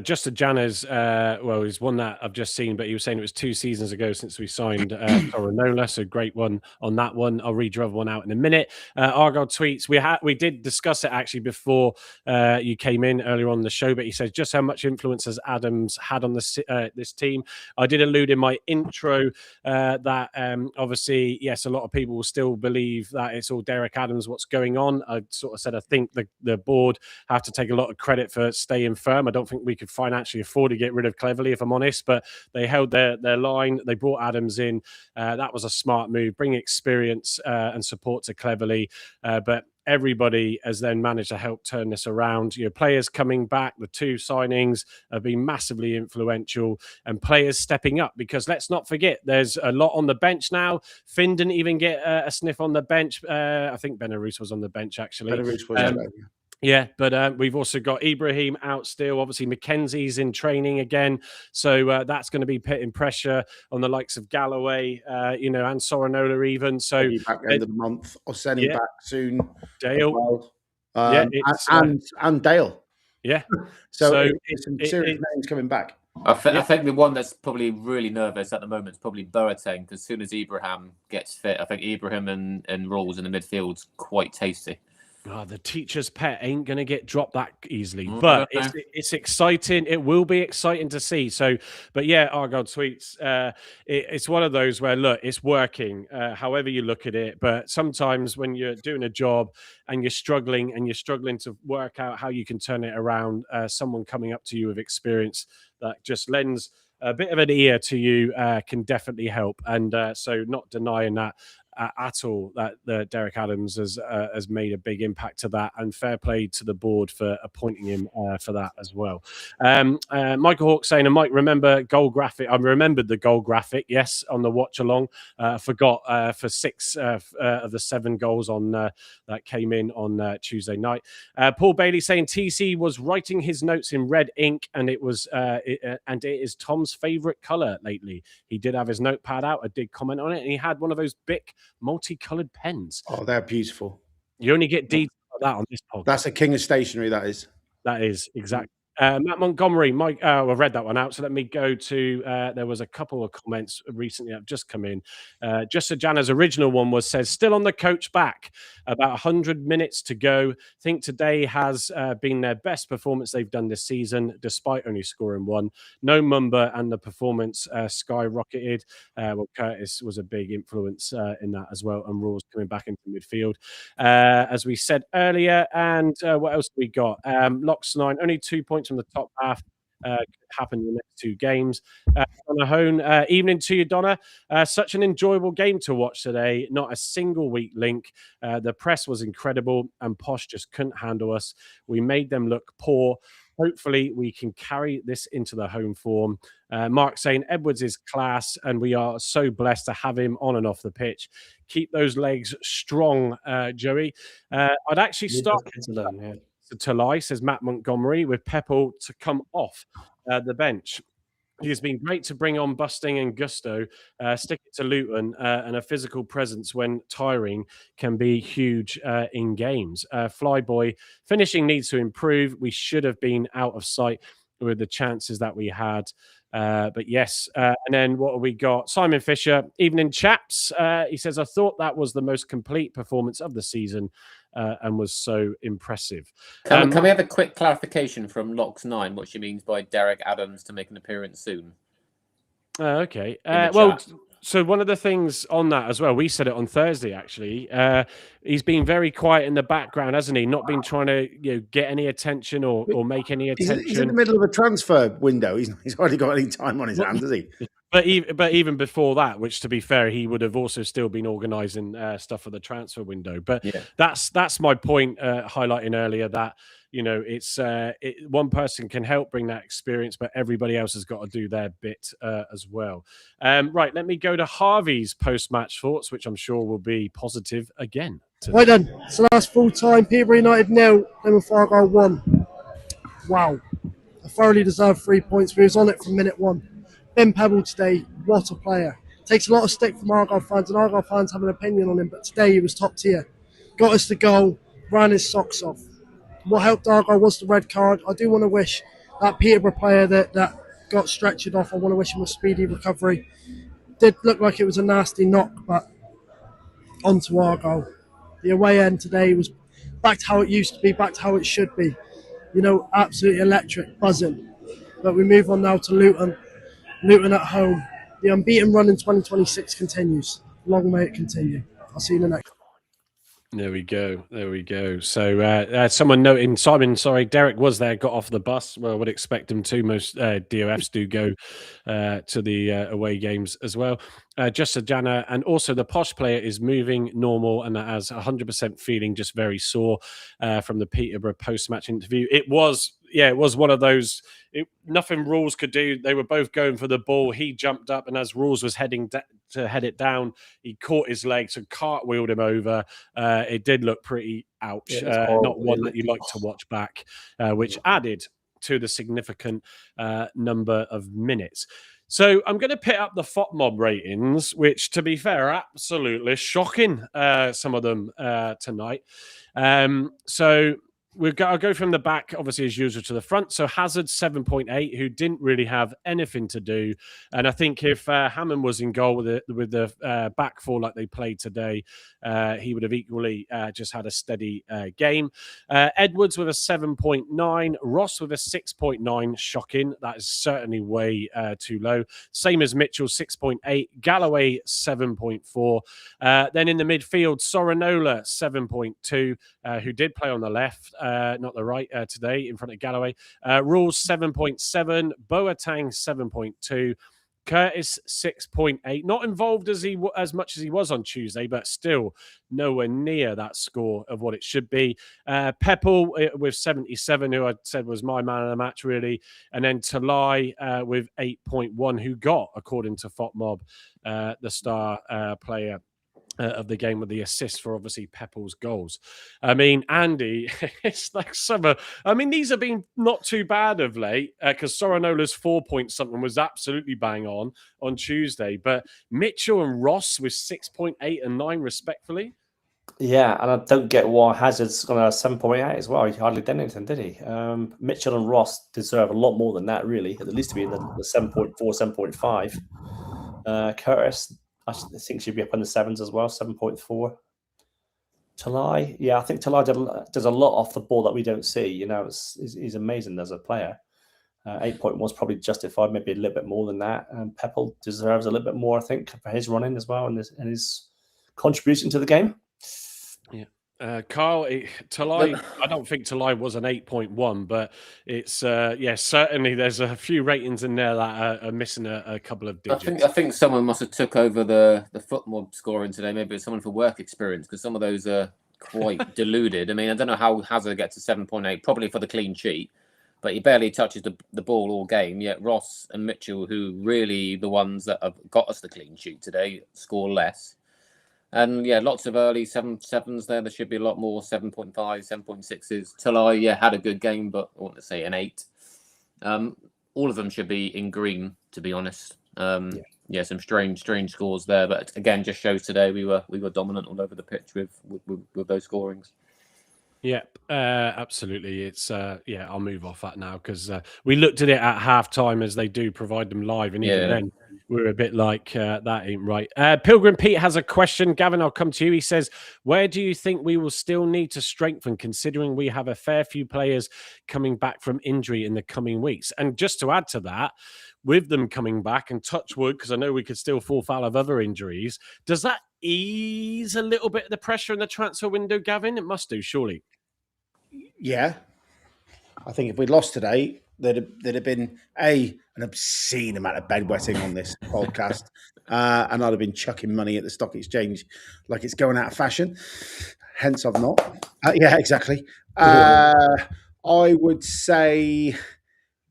just Jana's. Well, he's one that I've just seen, but he was saying it was 2 seasons ago since we signed Torinola. So great one on that one. I'll read your other one out in a minute. Argyle tweets. We did discuss it actually before you came in earlier on the show, but he says just how much influence has Adams had on this team. I did allude in my intro that obviously, yes, a lot of people will still believe that it's all Derek Adams. What's going on? I sort of said I think the board have to take a lot of credit for staying firm. I don't think we could financially afford to get rid of Cleverley, if I'm honest, but they held their line. They brought Adams in. That was a smart move, bring experience and support to Cleverley. But everybody has then managed to help turn this around. Players coming back, the 2 signings have been massively influential, and players stepping up, because let's not forget, there's a lot on the bench now. Finn didn't even get a sniff on the bench. I think Benarous was on the bench, actually. Benarous was yeah, but we've also got Ibrahim out still. Obviously, Mackenzie's in training again. So that's going to be putting pressure on the likes of Galloway, and Sorinola even. So back end of the month, or sending back soon. Dale. Well. And Dale. Yeah. so it's some serious names coming back. I think the one that's probably really nervous at the moment is probably Boateng, because as soon as Ibrahim gets fit, I think Ibrahim and Rawls in the midfield's quite tasty. The teacher's pet ain't going to get dropped that easily, but it's exciting. It will be exciting to see. So, but yeah, Argyle Tweets, it's one of those where, look, it's working, however you look at it. But sometimes when you're doing a job and you're struggling to work out how you can turn it around, someone coming up to you with experience that just lends a bit of an ear to you can definitely help. And so not denying that at all, that Derek Adams has made a big impact to that, and fair play to the board for appointing him for that as well. Michael Hawke saying, I might remember goal graphic. I remembered the goal graphic, yes, on the watch along. Forgot for 6 of the 7 goals on that came in on Tuesday night. Paul Bailey saying TC was writing his notes in red ink, and it is Tom's favourite colour lately. He did have his notepad out. I did comment on it, and he had one of those Bic multicolored pens. Oh, they're beautiful. You only get details like that on this podcast. That's a king of stationery, that is. That is, exactly. Matt Montgomery, Mike, I've read that one out. So let me go to, there was a couple of comments recently that have just come in. Just so Jana's original one says, still on the coach back, about 100 minutes to go. Think today has been their best performance they've done this season, despite only scoring 1. No Mumba, and the performance skyrocketed. Curtis was a big influence in that as well, and Rawls coming back into midfield, as we said earlier. And what else we got? Locks 9, only 2 points from the top half. Happen in the next 2 games. Donna Hone, evening to you, Donna. Such an enjoyable game to watch today. Not a single weak link. The press was incredible, and Posh just couldn't handle us. We made them look poor. Hopefully, we can carry this into the home form. Mark saying Edwards is class, and we are so blessed to have him on and off the pitch. Keep those legs strong, Joey. I'd actually start to lie, says Matt Montgomery, with Peppel to come off the bench. He has been great to bring on busting and gusto. Stick it to Luton, and a physical presence when tiring can be huge in games. Flyboy, finishing needs to improve. We should have been out of sight with the chances that we had. But yes, and then what have we got? Simon Fisher, evening chaps. He says, I thought that was the most complete performance of the season and was so impressive. Can we have a quick clarification from Locks 9, what she means by Derek Adams to make an appearance soon? Okay. So one of the things on that as well, we said it on Thursday, actually. He's been very quiet in the background, hasn't he? Not been trying to get any attention or make any attention. He's in the middle of a transfer window. He's hardly got any time on his hands, has he? But even before that, which to be fair, he would have also still been organising stuff for the transfer window. But yeah, that's my point, highlighting earlier that it's one person can help bring that experience, but everybody else has got to do their bit as well. Right, let me go to Harvey's post-match thoughts, which I'm sure will be positive again. Right then, so that's full time. Peterborough United 0, Plymouth Argyle 1. Wow, a thoroughly deserved 3 points. We was on it from minute 1. Ben Pebble today, what a player. Takes a lot of stick from Argyle fans, and Argyle fans have an opinion on him, but today he was top tier. Got us the goal, ran his socks off. What helped Argyle was the red card. I do want to wish that Peterborough player that got stretchered off, I want to wish him a speedy recovery. Did look like it was a nasty knock, but on to Argyle. The away end today was back to how it used to be, back to how it should be. Absolutely electric, buzzing. But we move on now to Luton. Luton at home. The unbeaten run in 2026 continues. Long may it continue. I'll see you in the next. There we go. There we go. So someone noting, Simon, sorry, Derek was there, got off the bus. Well, I would expect him to. Most DOFs do go to the away games as well. Just a Jana, and also the Posh player is moving normal and has 100% feeling just very sore from the Peterborough post-match interview. It was one of those. Nothing Rules could do. They were both going for the ball. He jumped up, and as Rules was heading to head it down, he caught his legs and cartwheeled him over. It did look pretty ouch. Not one that you like to watch back, which added to the significant number of minutes. So I'm going to pick up the FOTMob ratings, which, to be fair, are absolutely shocking, some of them tonight. So I'll go from the back, obviously, as usual, to the front. So Hazard, 7.8, who didn't really have anything to do. And I think if Hammond was in goal with the back four like they played today, he would have equally just had a steady game. Edwards with a 7.9. Ross with a 6.9. Shocking. That is certainly way too low. Same as Mitchell, 6.8. Galloway, 7.4. Then in the midfield, Sorinola, 7.2, who did play on the left. Not the right today in front of Galloway. Rules 7.7, Boateng 7.2, Curtis 6.8. Not involved as much as he was on Tuesday, but still nowhere near that score of what it should be. Peppel with 77, who I said was my man of the match, really. And then Talai with 8.1, who got, according to FOTMob, the star player of the game with the assist for obviously Peppel's goals. I mean, Andy, it's like summer. I mean, these have been not too bad of late because Sorinola's 4 point something was absolutely bang on Tuesday. But Mitchell and Ross with 6.8 and 9 respectfully. Yeah, and I don't get why Hazard's got a 7.8 as well. He hardly did anything, did he? Mitchell and Ross deserve a lot more than that, really. At least to be in the 7.4, 7.5. Curtis, I think she'd be up in the 7s as well, 7.4. Talai, yeah, I think Talai does a lot off the ball that we don't see. You know, he's amazing as a player. 8.1 is probably justified, maybe a little bit more than that. Peppel deserves a little bit more, I think, for his running as well and his contribution to the game. Yeah. Carl, Talai, I don't think Talai was an 8.1, but it's certainly there's a few ratings in there that are missing a couple of digits. I think someone must have took over the FOTMob scoring today. Maybe it's someone for work experience because some of those are quite deluded. I mean, I don't know how Hazard gets to 7.8, probably for the clean sheet, but he barely touches the ball all game. Yet Ross and Mitchell, who really the ones that have got us the clean sheet today, score less. And yeah, lots of early 7.7s there. There should be a lot more 7.5, 7.6s. Talai, had a good game, but I want to say an 8. All of them should be in green, to be honest. Some strange scores there, but again, just shows today we were dominant all over the pitch with those scorings. Yep, absolutely. It's I'll move off that now because we looked at it at halftime as they do provide them live, and even then we're a bit like that ain't right. Pilgrim Pete has a question. Gavin, I'll come to you. He says, where do you think we will still need to strengthen, considering we have a fair few players coming back from injury in the coming weeks? And just to add to that, with them coming back, and touch wood, because I know we could still fall foul of other injuries, does that ease a little bit of the pressure in the transfer window, Gavin? It must do, surely. Yeah. I think if we'd lost today, there'd have been an obscene amount of bedwetting on this podcast, and I'd have been chucking money at the stock exchange like it's going out of fashion. Hence, I've not. Yeah, exactly. I would say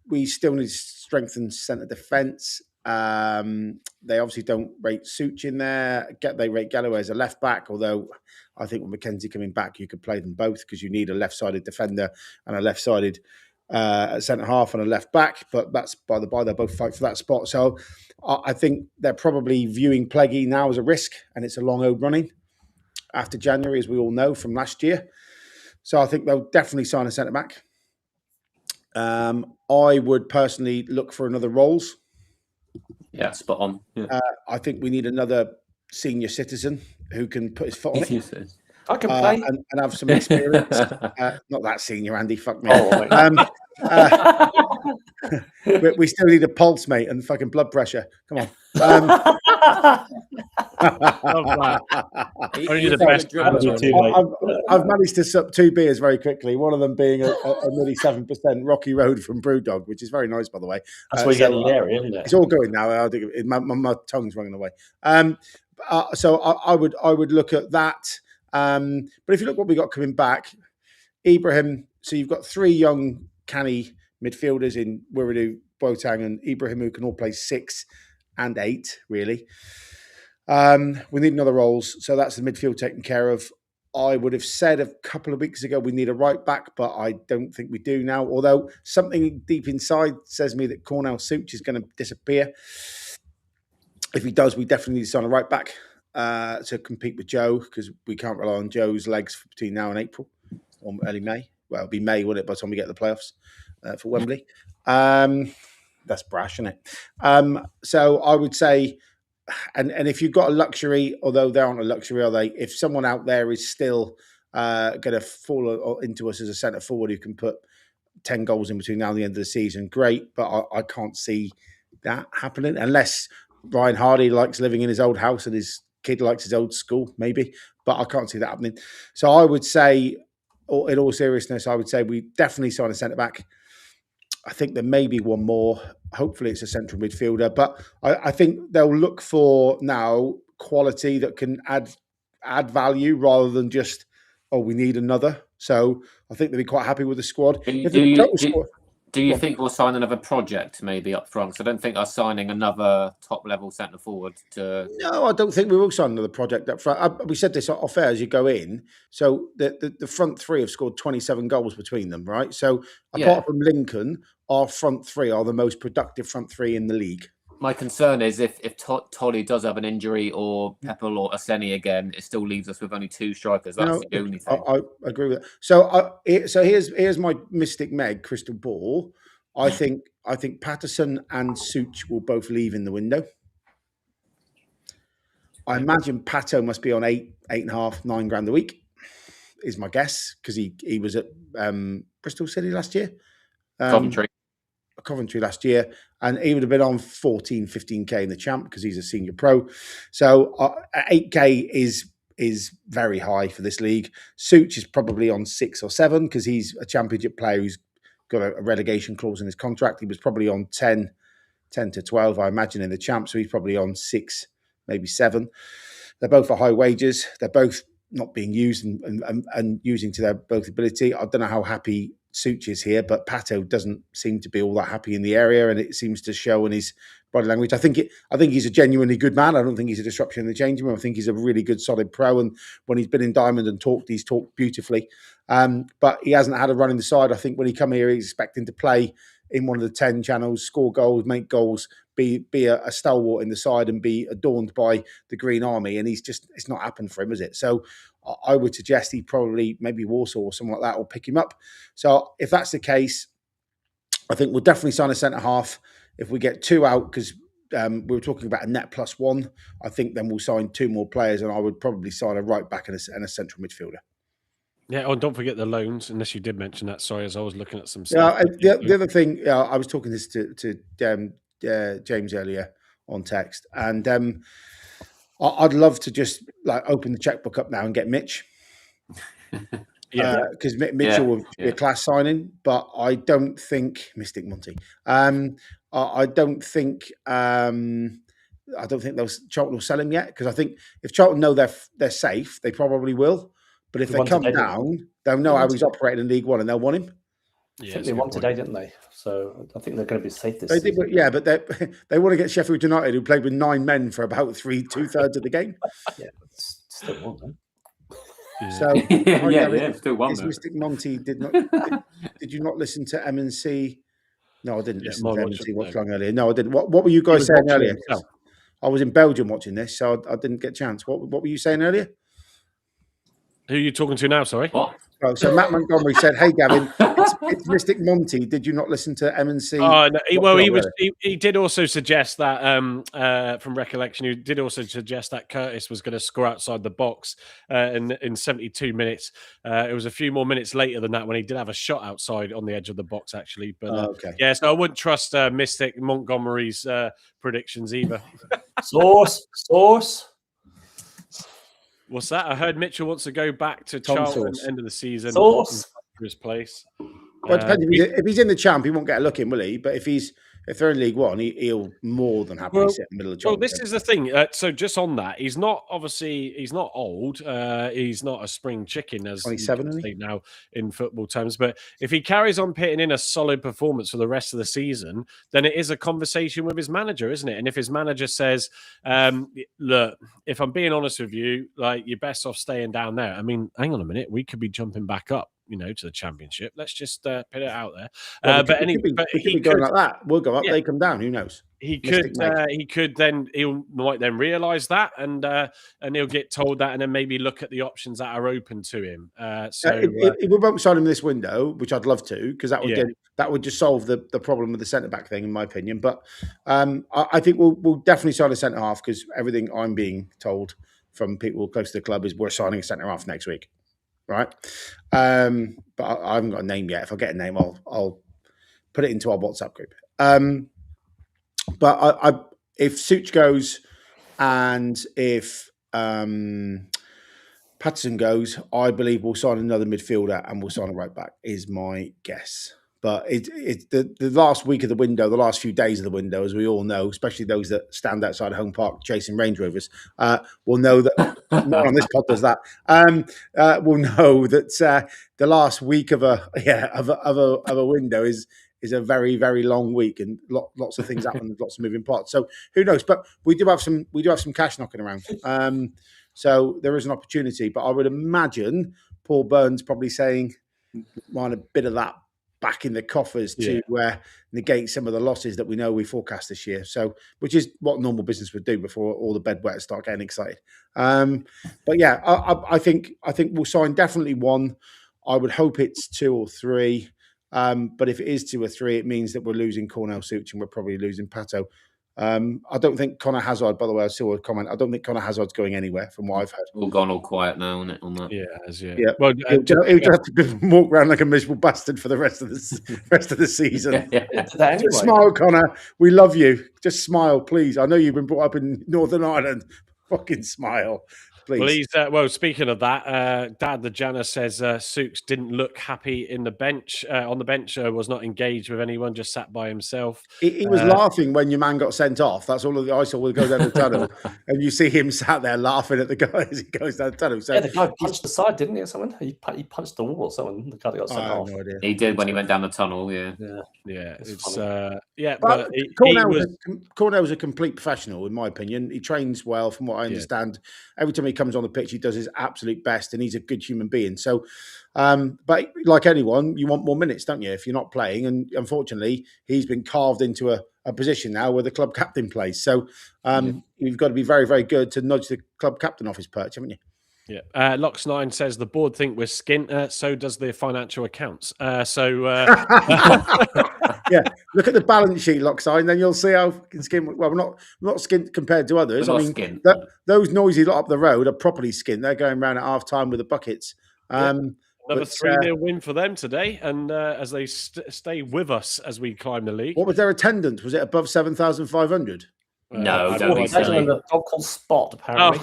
we still need to strengthen centre defence. They obviously don't rate Such in there. They rate Galloway as a left back, although I think with McKenzie coming back, you could play them both because you need a left-sided defender and a left-sided centre half and a left back. But that's by the by, they'll both fight for that spot. So I think they're probably viewing Pleggy now as a risk, and it's a long ode running after January, as we all know from last year. So I think they'll definitely sign a centre back. I would personally look for another Rolls. Yeah, spot on. Yeah. I think we need another senior citizen who can put his foot on it. I can play and have some experience. Not that senior, Andy. Fuck me. We still need a pulse, mate, and fucking blood pressure. Come on. Only the best fans are in. I've managed to sup 2 beers very quickly. One of them being a nearly 7% Rocky Road from Brewdog, which is very nice, by the way. That's where you get the area, isn't it? It's all going now. I think my tongue's running away. So I would look at that. But if you look what we got coming back, Ibrahim. So you've got 3 young, canny midfielders in Wiradoo, Boateng, and Ibrahim, who can all play 6 and 8, really. We need another roles, so that's the midfield taken care of. I would have said a couple of weeks ago we need a right back, but I don't think we do now. Although something deep inside says me that Cornell Such is going to disappear. If he does, we definitely need to sign a right back to compete with Joe, because we can't rely on Joe's legs between now and April or early May. Well, it'll be May, wouldn't it, by the time we get the playoffs for Wembley? That's brash, isn't it? So I would say, and if you've got a luxury, although they aren't a luxury, are they? If someone out there is still going to fall into us as a centre forward who can put 10 goals in between now and the end of the season, great. But I can't see that happening unless Ryan Hardy likes living in his old house and his kid likes his old school, maybe. But I can't see that happening. So I would say, in all seriousness, I would say we definitely sign a centre back. I think there may be one more. Hopefully it's a central midfielder. But I think they'll look for now quality that can add value rather than just, we need another. So I think they'll be quite happy with the squad. Do you think we'll sign another project maybe up front? So I don't think us signing another top-level centre forward to... No, I don't think we will sign another project up front. We said this off air as you go in. So the front 3 have scored 27 goals between them, right? So apart from Lincoln, our front 3 are the most productive front 3 in the league. My concern is if Tolly does have an injury or Peppel or Aseni again, it still leaves us with only 2 strikers. That's the only thing. I agree with that. So here's my Mystic Meg crystal ball. I think Patterson and Such will both leave in the window. I imagine Pato must be on 8.5, 9 grand a week, is my guess, because he was at Bristol City last year. Coventry last year, and he would have been on 14, 15k in the champ because he's a senior pro. So 8k is very high for this league. Such is probably on 6 or 7 because he's a championship player who's got a relegation clause in his contract. He was probably on 10 to 12, I imagine, in the champ. So he's probably on 6, maybe 7. They're both at high wages. They're both not being used and using to their both ability. I don't know how happy Such is here, but Pato doesn't seem to be all that happy in the area, and it seems to show in his body language. I think he's a genuinely good man. I don't think he's a disruption in the changing room. I think he's a really good, solid pro, and when he's been in Diamond and talked, he's talked beautifully. But he hasn't had a run in the side. I think when he come here, he's expecting to play in one of the 10 channels, score goals, make goals, be a stalwart in the side, and be adorned by the Green Army. And it's not happened for him, is it? So I would suggest he probably, maybe Warsaw or something like that, will pick him up. So if that's the case, I think we'll definitely sign a centre half. If we get 2 out, because we were talking about a net +1, I think then we'll sign 2 more players, and I would probably sign a right back and a central midfielder. Yeah, and don't forget the loans, unless you did mention that. Sorry, as I was looking at some stuff. Yeah, the other thing, I was talking this to James earlier on text, and I'd love to just open the checkbook up now and get Mitch. Because Mitchell will be a class signing, but I don't think Mystic Monty. I don't think Charlton will sell him yet, because I think if Charlton know they're safe, they probably will. But if they come down, they'll know how he's operating in League One, and they'll want him. I think they won today, didn't they? So I think they're going to be safe this season. But they want to get Sheffield United, who played with 9 men for about 2/3 of the game. Yeah, but still won, though. So still won. Mystic Monty did you not listen to M&C? No, I didn't listen to M&C Watch Long earlier. No, I didn't. What were you guys saying earlier? I was in Belgium watching this, so I didn't get a chance. What were you saying earlier? Who are you talking to now? Sorry. What? Oh, so Matt Montgomery said, "Hey Gavin, it's Mystic Monty. Did you not listen to M&C?" Oh, no, he did also suggest that from recollection, he did also suggest that Curtis was going to score outside the box in 72 minutes. It was a few more minutes later than that when he did have a shot outside on the edge of the box, actually. But so I wouldn't trust Mystic Montgomery's predictions either. Source. What's that? I heard Mitchell wants to go back to Tom Charlton Sauce. end of the season. Sauce. For his place. Well, it depends. If he's in the champ, he won't get a look in, will he? But if they're in League One, he'll more than happily sit in the middle of the Well, this is the thing. So just on that, he's not old. He's not a spring chicken, as 27, you can isn't say now in football terms. But if he carries on pitting in a solid performance for the rest of the season, then it is a conversation with his manager, isn't it? And if his manager says, look, if I'm being honest with you, like, you're best off staying down there. I mean, hang on a minute. We could be jumping back up, to the Championship. Let's just put it out there. He could be going like that. We'll go up, they come down. Who knows? He might then realise that, and he'll get told that, and then maybe look at the options that are open to him. We won't sign him this window, which I'd love to, because that would just solve the problem with the centre back thing, in my opinion. But I think we'll definitely sign a centre half, because everything I'm being told from people close to the club is we're signing a centre half next week. Right, but I haven't got a name yet. If I get a name, I'll put it into our WhatsApp group. But if Such goes and if Patterson goes, I believe we'll sign another midfielder and we'll sign a right back, is my guess. But it's the last week of the window, the last few days of the window, as we all know, especially those that stand outside Home Park chasing Range Rovers, will know that no one on this pod does that. Will know that the last week of a window is a very, very long week, and lots of things happen, lots of moving parts. So who knows? But we do have some cash knocking around. So there is an opportunity. But I would imagine Paul Burns probably saying, "Want a bit of that back in the coffers to negate some of the losses that we know we forecast this year." So, which is what normal business would do before all the bedwetters start getting excited. But yeah, I think we'll sign definitely one. I would hope it's 2 or 3. But if it is 2 or 3, it means that we're losing Cornell Such and we're probably losing Pato. I don't think Connor Hazard, by the way, I saw a comment. I don't think Connor Hazard's going anywhere from what I've heard. All gone all quiet now, isn't it, on that? Yeah. Well, he'll have to walk around like a miserable bastard for the rest of the season. Anyway. Smile, Connor. We love you. Just smile, please. I know you've been brought up in Northern Ireland. Fucking smile. Please. Well, speaking of that, Dad the Janner says Sukes didn't look happy in the bench. On the bench, was not engaged with anyone, just sat by himself. He was laughing when your man got sent off. That's all I saw. We'll go down the tunnel, and you see him sat there laughing at the guy as he goes down the tunnel. So the guy punched the side, didn't he? Or something? He punched the wall or something. The guy that got sent off. No idea. He did when he went down the tunnel. Yeah. It's But Cornell was a complete professional, in my opinion. He trains well, from what I understand. Every time he comes on the pitch, he does his absolute best, and he's a good human being. So, but like anyone, you want more minutes, don't you, if you're not playing? And unfortunately, he's been carved into a position now where the club captain plays. So you've got to be very, very good to nudge the club captain off his perch, haven't you? Yeah. Lox9 says the board think we're skint, so does the financial accounts. Yeah, look at the balance sheet, Lox9, then you'll see how skint. Well, we're not skint compared to others. I mean, those noisy lot up the road are properly skint. They're going around at half time with the buckets. Another 3-0 win for them today, and as they stay with us as we climb the league. What was their attendance? Was it above 7,500? No, don't think so. The dog called Spot, apparently.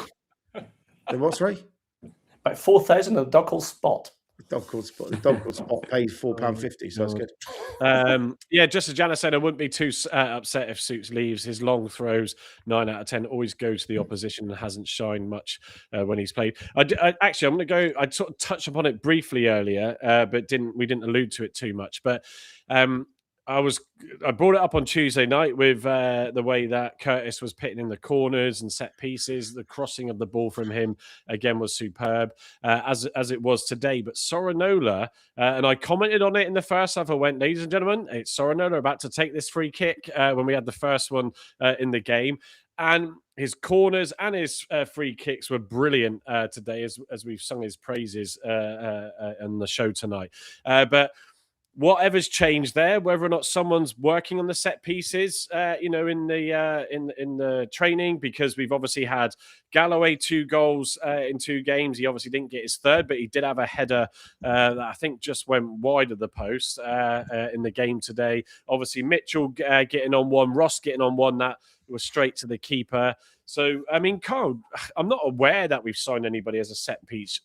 The what, sorry? About 4,000 a dog called Spot. The dog called Spot pays £4.50, so that's good. Just as Jana said, I wouldn't be too upset if Suits leaves. His long throws, 9 out of 10, always go to the opposition and hasn't shined much when he's played. I'm going to go. I sort of touched upon it briefly earlier, but we didn't allude to it too much. But I brought it up on Tuesday night with the way that Curtis was pitting in the corners and set pieces. The crossing of the ball from him again was superb, as it was today. But Sorinola, and I commented on it in the first half. I went, ladies and gentlemen, it's Sorinola about to take this free kick when we had the first one in the game. And his corners and his free kicks were brilliant today, as we've sung his praises on the show tonight. But whatever's changed there, whether or not someone's working on the set pieces, in the training, because we've obviously had Galloway 2 goals in 2 games. He obviously didn't get his third, but he did have a header that I think just went wide of the post in the game today. Obviously, Mitchell getting on one, Ross getting on one that was straight to the keeper. So, I mean, Carl, I'm not aware that we've signed anybody as a set piece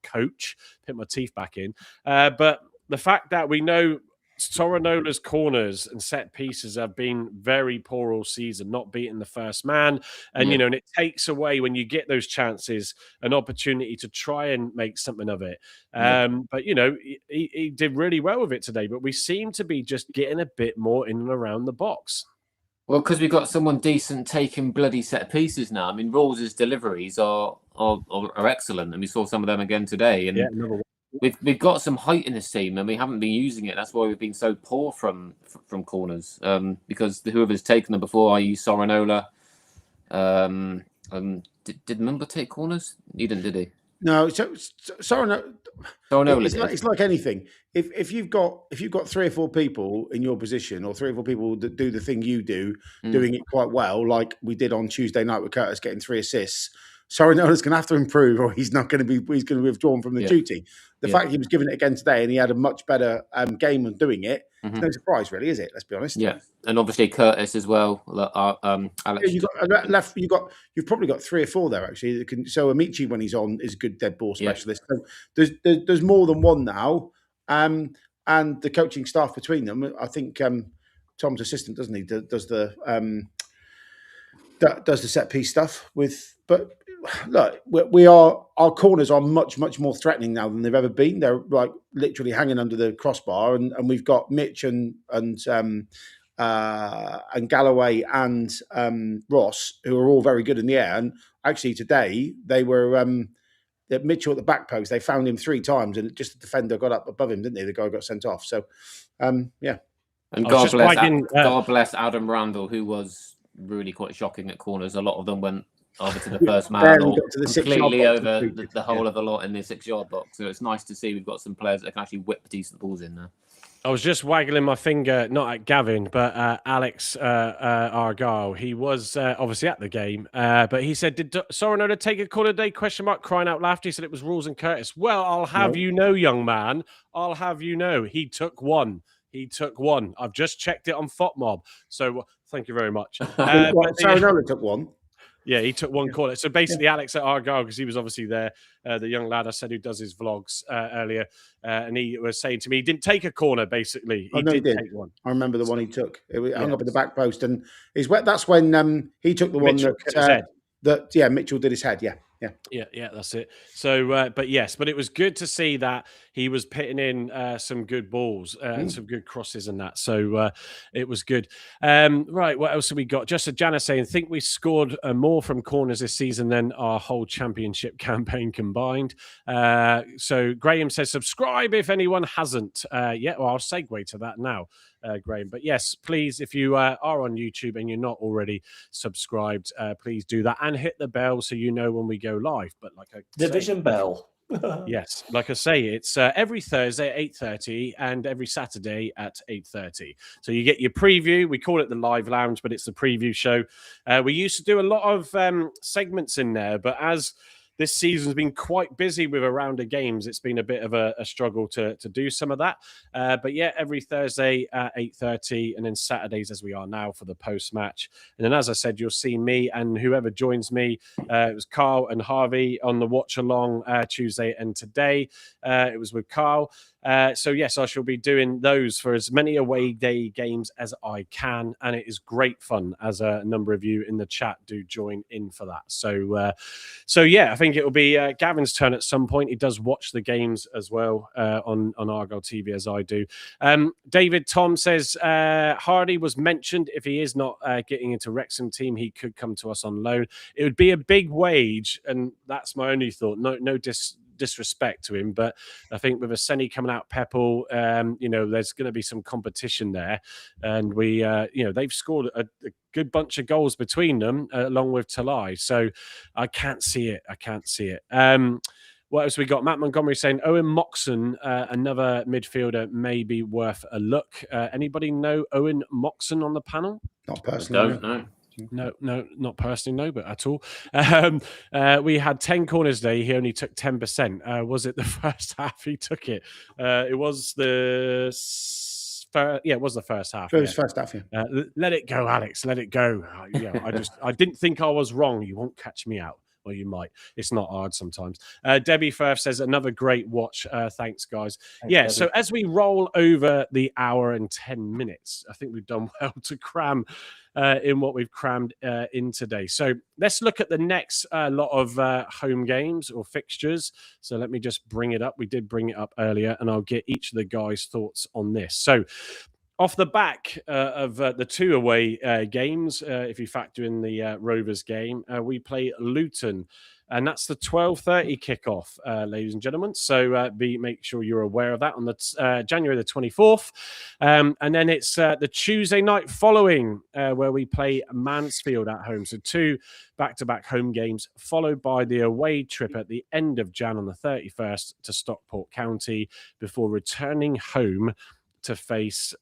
coach. Put my teeth back in. But the fact that we know Soronola's corners and set pieces have been very poor all season, not beating the first man. And, and it takes away, when you get those chances, an opportunity to try and make something of it. But, he did really well with it today. But we seem to be just getting a bit more in and around the box. Well, because we've got someone decent taking bloody set pieces now. I mean, Rawls' deliveries are excellent. And we saw some of them again today. And We've got some height in this team, and we haven't been using it. That's why we've been so poor from corners. Because whoever's taken them before, i.e. Soronola, did Mumba take corners? He didn't, did he? No. Soronola. It's like anything. If you've got 3 or 4 people in your position, or 3 or 4 people that do the thing you do, doing it quite well, like we did on Tuesday night with Curtis getting 3 assists. Soronola's going to have to improve, or he's going to be withdrawn from the duty. The fact he was given it again today, and he had a much better game of doing it, it's no surprise, really, is it? Let's be honest. Yeah, and obviously Curtis as well. Alex, you've probably got 3 or 4 there actually. So Amici, when he's on, is a good dead ball specialist. So there's more than one now, and the coaching staff between them. I think Tom's assistant, doesn't he, does the set piece stuff with, but. Look, our corners are much more threatening now than they've ever been. They're like literally hanging under the crossbar, and we've got Mitch and Galloway and Ross, who are all very good in the air. And actually today they were Mitchell at the back post. They found him 3 times, and just the defender got up above him, didn't they? The guy got sent off. So yeah. And God bless Adam Randall, who was really quite shocking at corners. A lot of them went over to the first man, or completely over the whole of the lot in the 6-yard box. So it's nice to see we've got some players that can actually whip decent balls in there. I was just waggling my finger, not at Gavin, but Alex Argyle. He was obviously at the game, but he said, "Did Soronola take a corner today?" ? Crying out laughter. He said it was Rawls and Curtis. Well, I'll have you know, young man. I'll have you know, he took one. I've just checked it on FOTMob. So thank you very much. Soronola took one. Yeah, he took one corner. So basically, Alex at Argyle, because he was obviously there, the young lad I said who does his vlogs earlier, and he was saying to me he didn't take a corner. Basically, he did take one. I remember the one he took. It was hung up at the back post, and that's when he took the Mitchell one that Mitchell did his head. Yeah, that's it. So, but it was good to see that he was pitting in some good balls and some good crosses and that. So it was good. Right, what else have we got? Just a Janice saying, think we scored more from corners this season than our whole championship campaign combined. So Graham says, subscribe if anyone hasn't. Well, I'll segue to that now. Graham. But yes, please, if you are on YouTube and you're not already subscribed, please do that and hit the bell so you know when we go live. But like Division bell. Yes, like I say, it's every Thursday at 8:30 and every Saturday at 8:30. So you get your preview. We call it the live lounge, but it's the preview show. We used to do a lot of segments in there, but as this season's been quite busy with a round of games, it's been a bit of a struggle to do some of that. But yeah, every Thursday at 8:30 and then Saturdays as we are now for the post-match. And then, as I said, you'll see me and whoever joins me. It was Carl and Harvey on the watch-along Tuesday and today. It was with Carl. So yes, I shall be doing those for as many away day games as I can, and it is great fun as a number of you in the chat do join in for that. So yeah, I think it will be Gavin's turn at some point. He does watch the games as well on Argyle TV as I do. David Tom says Hardy was mentioned. If he is not getting into Wrexham team, he could come to us on loan. It would be a big wage, and that's my only thought. No disrespect to him, but I think with Aseni coming out Peppel, there's going to be some competition there, and we they've scored a good bunch of goals between them along with Talai, so I can't see it. What else we got? Matt Montgomery saying Owen Moxon, another midfielder, may be worth a look. Anybody know Owen Moxon on the panel? Not personally. Don't know. No, not personally, no, but at all. We had 10 corners today. He only took 10%. Was it the first half he took it? It was the it was the first half. It was first half, yeah. Let it go, Alex. Let it go. I didn't think I was wrong. You won't catch me out. Well, you might. It's not hard sometimes. Debbie Firth says, another great watch. Thanks, guys. Thanks, yeah, Debbie. so as we roll over the hour and 10 minutes, I think we've done well to cram in what we've crammed in today. So let's look at the next lot of home games or fixtures. So let me just bring it up. We did bring it up earlier, and I'll get each of the guys' thoughts on this. So off the back of the 2 away games, if you factor in the Rovers game, we play Luton, and that's the 12:30 kickoff, ladies and gentlemen. So make sure you're aware of that on the January the 24th, and then it's the Tuesday night following where we play Mansfield at home. So 2 back-to-back home games, followed by the away trip at the end of Jan on the 31st to Stockport County before returning home to face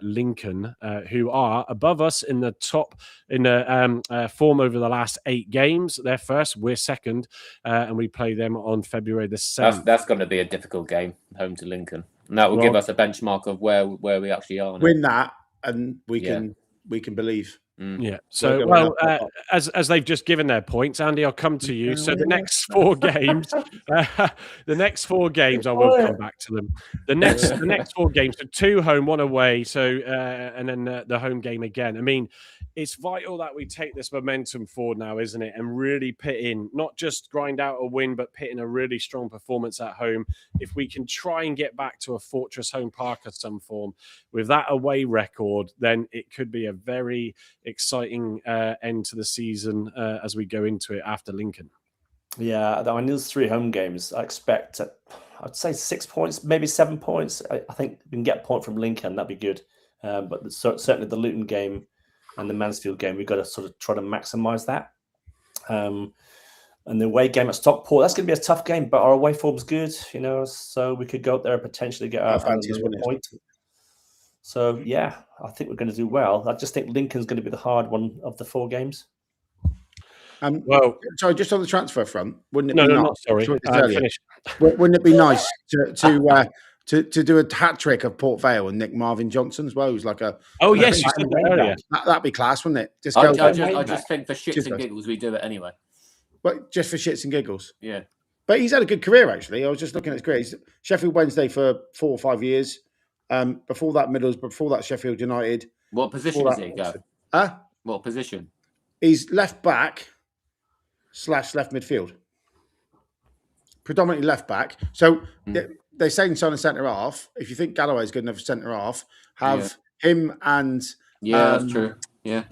Lincoln, who are above us in the top in the form over the last 8 games. They're first, we're second, and we play them on February the 7th. That's going to be a difficult game, home to Lincoln, and that will give us a benchmark of where we actually are now. Win that, and we can believe. Yeah. So, as they've just given their points, Andy, I'll come to you. So the next 4 games, I will come back to them. The next 4 games, so 2 home, 1 away. So and then the home game again. I mean, it's vital that we take this momentum forward now, isn't it? And really put in, not just grind out a win, but put in a really strong performance at home. If we can try and get back to a Fortress home park of some form with that away record, then it could be a very exciting end to the season as we go into it after Lincoln. Yeah, I mean, those 3 home games, I expect, I'd say 6 points, maybe 7 points. I think we can get a point from Lincoln, that'd be good. But certainly the Luton game and the Mansfield game, we've got to sort of try to maximise that. And the away game at Stockport, that's going to be a tough game, but our away form's good, so we could go up there and potentially get our point. So, yeah, I think we're going to do well. I just think Lincoln's going to be the hard one of the 4 games. Sorry, just on the transfer front, wouldn't it be nice? No, not sorry. Wouldn't it be nice to do a hat trick of Port Vale and Nick Marvin Johnson as well? Who's like a yes, you said that earlier. That'd be class, wouldn't it? I just think for shits and giggles we do it anyway. But just for shits and giggles, yeah. But he's had a good career actually. I was just looking at his career. He's Sheffield Wednesday for 4 or 5 years. Before that Middlesbrough, before that Sheffield United. What position does he go? What position? He's left back / left midfield. Predominantly left back. So they're saying sign a centre half. If you think Galloway's good enough for centre half, have him and that's true. Yeah,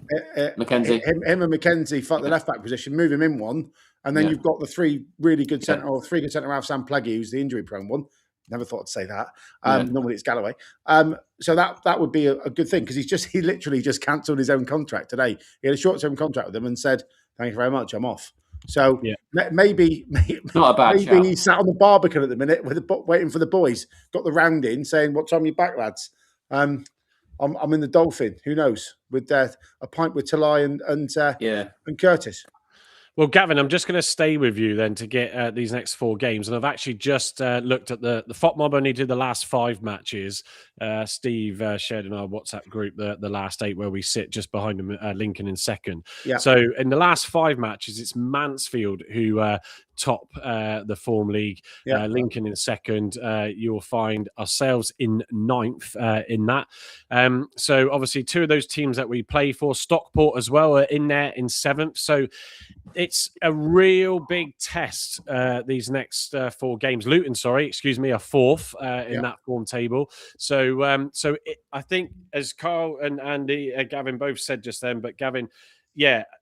Mackenzie. Him and Mackenzie fight the left back position. Move him in one, and then you've got the 3 really good centre or 3 good centre halves. Sam Pleggy, who's the injury prone one. Never thought to say that. Normally it's Galloway. So that would be a good thing because he literally just cancelled his own contract today. He had a short-term contract with them and said, "Thank you very much, I'm off." So maybe not a bad shout. He sat on the Barbican at the minute waiting for the boys. Got the round in saying, "What time are you back, lads?" I'm in the Dolphin. Who knows? With a pint with Talai and Curtis. Well, Gavin, I'm just going to stay with you then to get these next 4 games. And I've actually just looked at the FOTMob only did the last 5 matches. Steve shared in our WhatsApp group the last 8 where we sit just behind them, Lincoln in second. Yeah. So in the last 5 matches, it's Mansfield who top the form league. Lincoln in second. You will find ourselves in 9th in that. So obviously 2 of those teams that we play for, Stockport as well, are in there in 7th. So it's a real big test, these next 4 games. Luton, are 4th in that form table. So I think, as Carl and Andy, Gavin both said just then, but Gavin,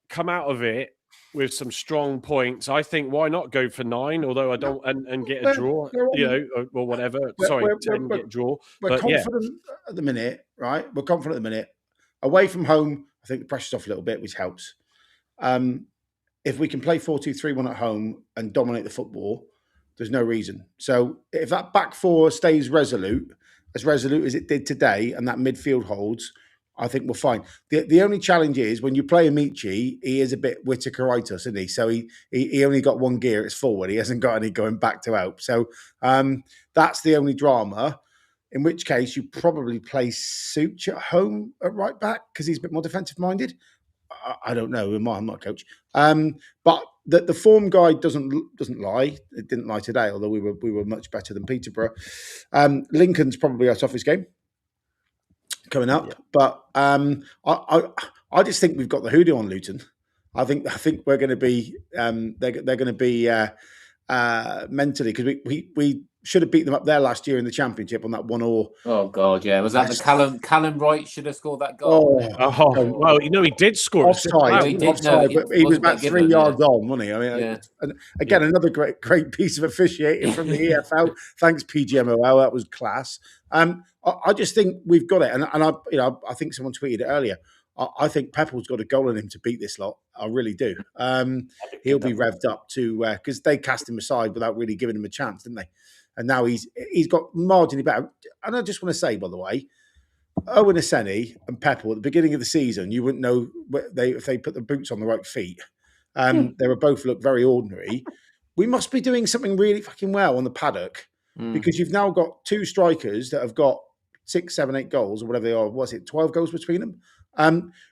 come out of it with some strong points. I think why not go for 9, although I don't, and get a draw, or whatever. Get a draw. We're confident at the minute, right? We're confident at the minute. Away from home, I think the pressure's off a little bit, which helps. If we can play 4-2-3-1 at home and dominate the football, there's no reason. So if that back 4 stays resolute as it did today, and that midfield holds, I think we're fine. The only challenge is when you play Amici, he is a bit Whitakeritis, isn't he? So he only got 1 gear, it's forward. He hasn't got any going back to help. So that's the only drama. in which case you probably play Such at home at right back because he's a bit more defensive minded. I don't know. I'm not a coach. But the form guide doesn't lie. It didn't lie today, although we were much better than Peterborough. Lincoln's probably our toughest game coming up. Yeah. But I just think we've got the hoodoo on Luton. I think we're going to be they're going to be mentally, because we should have beat them up there last year in the Championship on that 1-1. Oh God, yeah, was that the Callum Wright should have scored that goal? Well, he did score. Offside, but he was about 3 yards on, wasn't he? I mean, and again, another great piece of officiating from the EFL. Thanks, PGMOL, that was class. I just think we've got it, and I think someone tweeted it earlier. I think Pepple's got a goal in him to beat this lot. I really do. He'll be revved up to because they cast him aside without really giving him a chance, didn't they? And now he's got marginally better. And I just want to say, by the way, Owen Aseni and Pepple at the beginning of the season, you wouldn't know if they put the boots on the right feet. They were both look very ordinary. We must be doing something really fucking well on the paddock because you've now got two strikers that have got 6, 7, 8 goals or whatever they are. Was it 12 goals between them?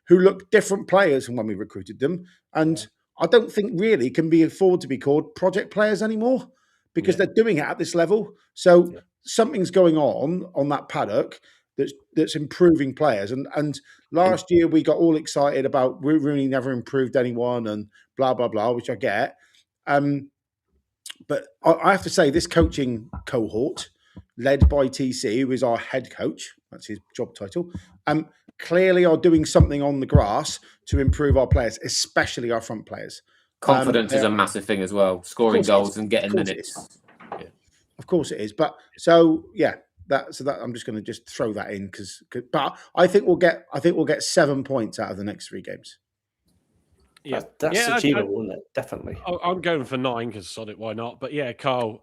Who look different players from when we recruited them. And I don't think really can be afford to be called project players anymore because they're doing it at this level. So something's going on that paddock that's improving players. And last year we got all excited about Rooney never improved anyone and blah, blah, blah, which I get. But I have to say this coaching cohort led by TC, who is our head coach, that's his job title, clearly are doing something on the grass to improve our players, especially our front players. Confidence is a massive thing as well. Scoring goals and getting minutes. Of course it is. But so that I'm just going to just throw that in but I think we'll get 7 points out of the next 3 games. Yeah, that's achievable, isn't it? Definitely. I'm going for 9 because sod it, why not? But yeah, Carl,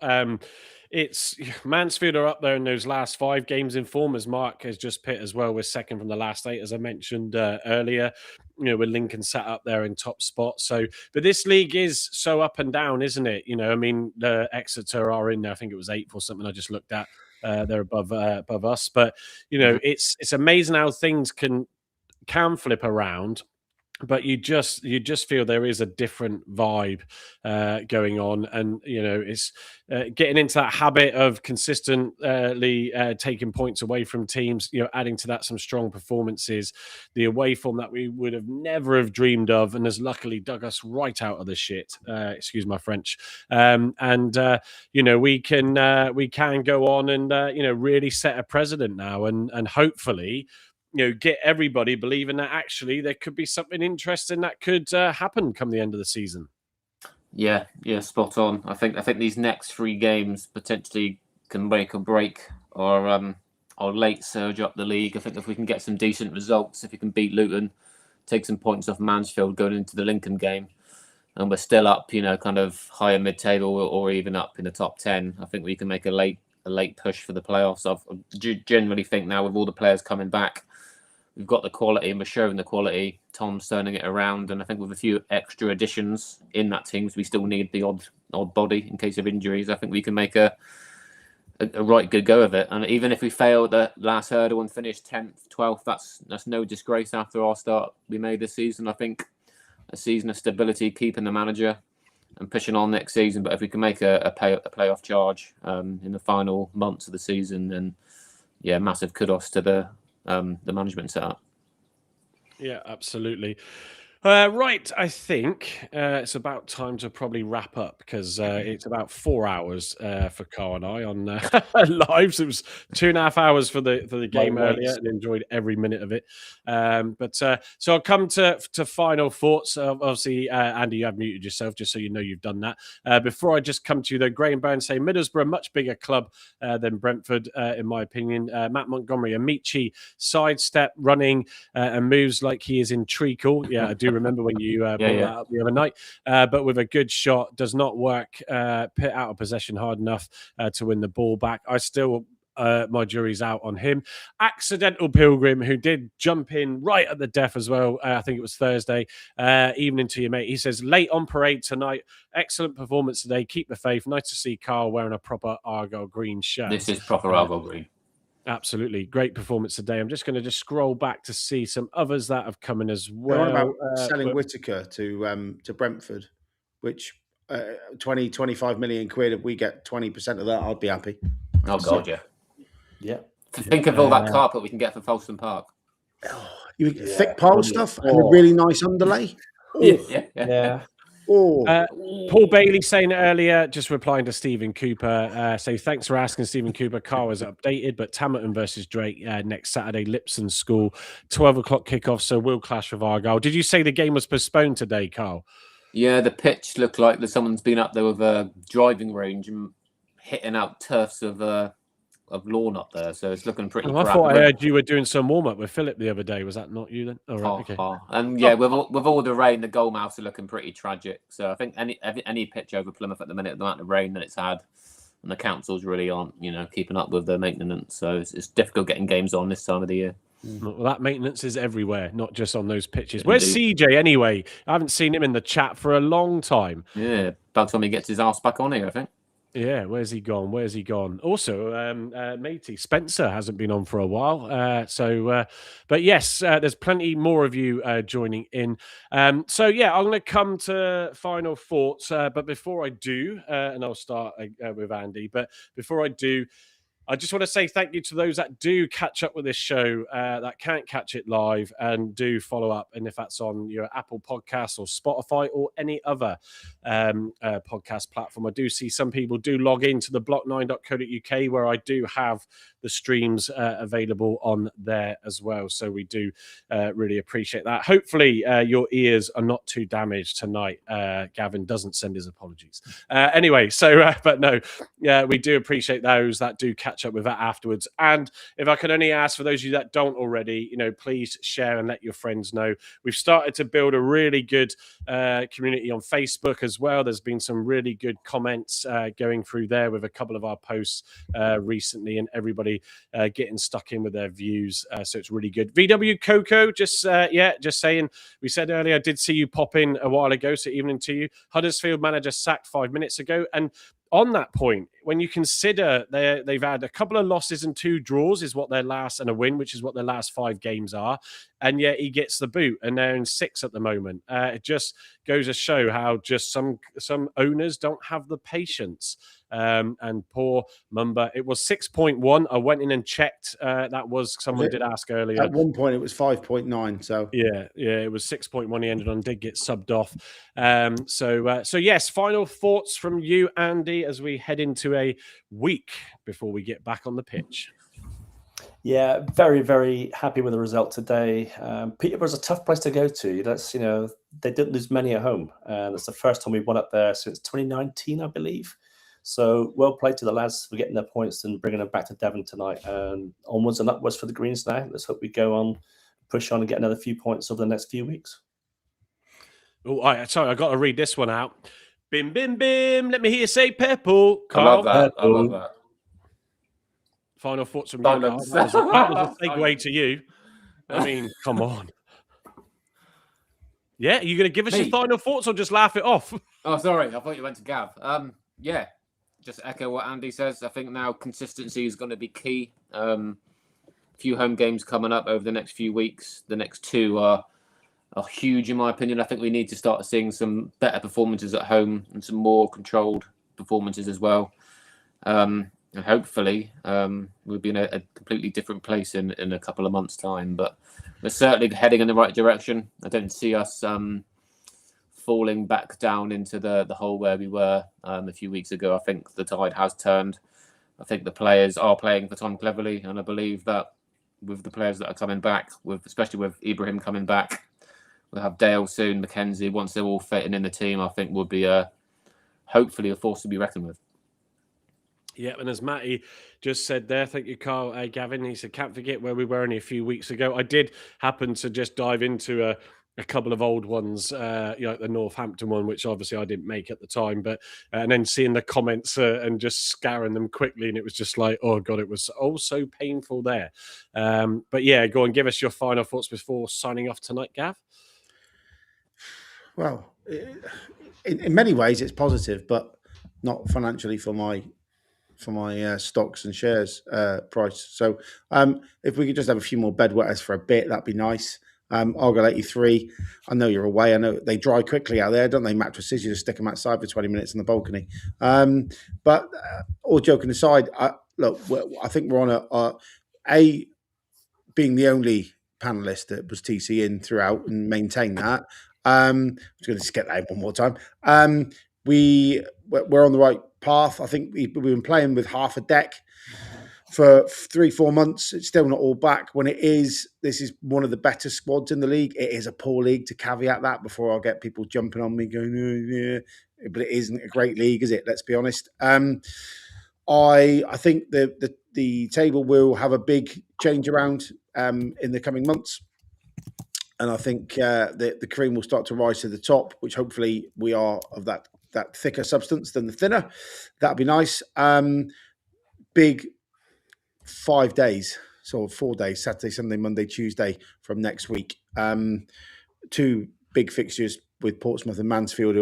it's Mansfield are up there in those last 5 games in form, as Mark has just put as well. We're second from the last 8, as I mentioned earlier. With Lincoln sat up there in top spot. So, but this league is so up and down, isn't it? I mean, the Exeter are in there. I think it was 8th or something. I just looked at. They're above us, but it's amazing how things can flip around. But you just feel there is a different vibe going on, and it's getting into that habit of consistently taking points away from teams. Adding to that some strong performances, the away form that we would have never dreamed of, and has luckily dug us right out of the shit. Excuse my French. We can go on and really set a precedent now, and hopefully. Get everybody believing that actually there could be something interesting that could happen come the end of the season. Yeah, spot on. I think these next 3 games potentially can make or break our late surge up the league. I think if we can get some decent results, if we can beat Luton, take some points off Mansfield going into the Lincoln game, and we're still up, kind of higher mid-table or even up in the top 10, I think we can make a late push for the playoffs. I generally think now with all the players coming back, we've got the quality and we're showing the quality. Tom's turning it around, and I think with a few extra additions in that team, so we still need the odd body in case of injuries. I think we can make a right good go of it. And even if we fail the last hurdle and finish 10th, 12th, that's no disgrace after our start we made this season. I think a season of stability, keeping the manager and pushing on next season. But if we can make a playoff charge in the final months of the season, then massive kudos to the management setup. Yeah, absolutely. Right, I think it's about time to probably wrap up because it's about 4 hours for Carl and I on lives. It was 2.5 hours for the game earlier, and enjoyed every minute of it. So I'll come to final thoughts. Obviously, Andy, you have muted yourself just so you know you've done that. Before I just come to you, though, Graham Burns say Middlesbrough, much bigger club than Brentford, in my opinion. Matt Montgomery, Amici, sidestep, running and moves like he is in treacle. Yeah, I do remember when you brought that up the other night, but with a good shot, does not work, put out of possession hard enough to win the ball back. I still, my jury's out on him. Accidental Pilgrim, who did jump in right at the death as well. I think it was Thursday evening to you, mate. He says, late on parade tonight. Excellent performance today. Keep the faith. Nice to see Carl wearing a proper Argyle green shirt. This is proper Argyle green. Absolutely. Great performance today. I'm just going to just scroll back to see some others that have come in as They're well. on about selling Whittaker to Brentford, which 25 million quid. If we get 20% of that, I'd be happy. Oh, God, yeah. Yeah. Think of all that carpet we can get for Folkestone Park. You thick pole stuff and a really nice underlay. Yeah. Paul Bailey saying earlier, just replying to Stephen Cooper, say thanks for asking, Stephen Cooper. Carl is updated, but Tamerton versus Drake next Saturday, Lipson School, 12 o'clock kickoff, so we'll clash with Argyle. Did you say the game was postponed today, Carl? Yeah, the pitch looked like someone's been up there with a driving range and hitting out turfs of lawn up there, so it's looking pretty. I thought I heard you were doing some warm up with Philip the other day. Was that not you then? All right, okay. And yeah, with all the rain, the goal mouths are looking pretty tragic. So I think any pitch over Plymouth at the minute, the amount of rain that it's had, and the councils really aren't keeping up with the maintenance. So it's difficult getting games on this time of the year. Well, that maintenance is everywhere, not just on those pitches. Where's CJ anyway? I haven't seen him in the chat for a long time. Yeah, about time he gets his ass back on here, I think. Yeah, where's he gone? Also, matey Spencer hasn't been on for a while. But yes, there's plenty more of you joining in. I'm going to come to final thoughts. But before I do, and I'll start with Andy. But before I do, I just want to say thank you to those that do catch up with this show, that can't catch it live, and do follow up. And if that's on your Apple Podcasts or Spotify or any other podcast platform, I do see some people do log into the block9.co.uk, where I do have the streams available on there as well. So we do really appreciate that. Hopefully your ears are not too damaged tonight. Gavin doesn't send his apologies. But no, we do appreciate those that do catch up with that afterwards. And if I could only ask for those of you that don't already, please share and let your friends know. We've started to build a really good community on Facebook as well. There's been some really good comments going through there with a couple of our posts recently, and everybody getting stuck in with their views. So it's really good. VW Coco, just saying, we said earlier, I did see you pop in a while ago, so evening to you. Huddersfield manager sacked 5 minutes ago. And on that point, when you consider they've had a couple of losses and 2 draws is what their last, and a win, which is what their last 5 games are, and yet he gets the boot, and they're in 6 at the moment. It just goes to show how just some owners don't have the patience. And poor Mumba, it was 6.1. I went in and checked. That was someone did ask earlier. At one point, it was 5.9. So yeah, it was 6.1. He ended on, did get subbed off. So yes, final thoughts from you, Andy, as we head into a week before we get back on the pitch. Yeah, very, very happy with the result today. Peterborough's a tough place to go to. They didn't lose many at home. It's the first time we've won up there since 2019, I believe. So well played to the lads for getting their points and bringing them back to Devon tonight. And onwards and upwards for the Greens now. Let's hope we go on, push on and get another few points over the next few weeks. Oh, sorry, I got to read this one out. Bim, bim, bim. Let me hear you say purple. Carl. I love that. Final thoughts from you, Carl. That was a segue to you. I mean, come on. Yeah, are you going to give us your final thoughts or just laugh it off? Oh, sorry. I thought you went to Gav. Yeah, just echo what Andy says. I think now consistency is going to be key. Few home games coming up over the next few weeks. The next 2 are huge, in my opinion. I think we need to start seeing some better performances at home and some more controlled performances as well. And hopefully we'll be in a completely different place in a couple of months' time. But we're certainly heading in the right direction. I don't see us falling back down into the hole where we were a few weeks ago. I think the tide has turned. I think the players are playing for Tom cleverly, and I believe that with the players that are coming back, especially with Ibrahim coming back, we'll have Dale soon, Mackenzie, once they're all fitting in the team, I think will be hopefully a force to be reckoned with. Yeah, and as Matty just said there, thank you, Carl. Gavin, he said, can't forget where we were only a few weeks ago. I did happen to just dive into a couple of old ones, like the Northampton one, which obviously I didn't make at the time, but and then seeing the comments and just scouring them quickly, and it was just like, oh God, it was so painful there. But yeah, go and give us your final thoughts before signing off tonight, Gav. Well, in many ways it's positive, but not financially for my stocks and shares price. So if we could just have a few more bedwetters for a bit, that'd be nice. Argyle 83. I know you're away. I know they dry quickly out there, don't they? Mattresses, you just stick them outside for 20 minutes in the balcony. But all joking aside, look, I think we're on a being the only panelist that was TC in throughout and maintain that. I'm just going to just get that in one more time. We're on the right path. I think we've been playing with half a deck for 3-4 months. It's still not all back. When this is one of the better squads in the league. It is a poor league, to caveat that before I'll get people jumping on me going, yeah. But it isn't a great league, is it? Let's be honest. I think the table will have a big change around in the coming months. And I think the cream will start to rise to the top, which hopefully we are of that thicker substance than the thinner. That'd be nice. Big 5 days, so 4 days, Saturday, Sunday, Monday, Tuesday from next week. 2 big fixtures with Portsmouth and Mansfield,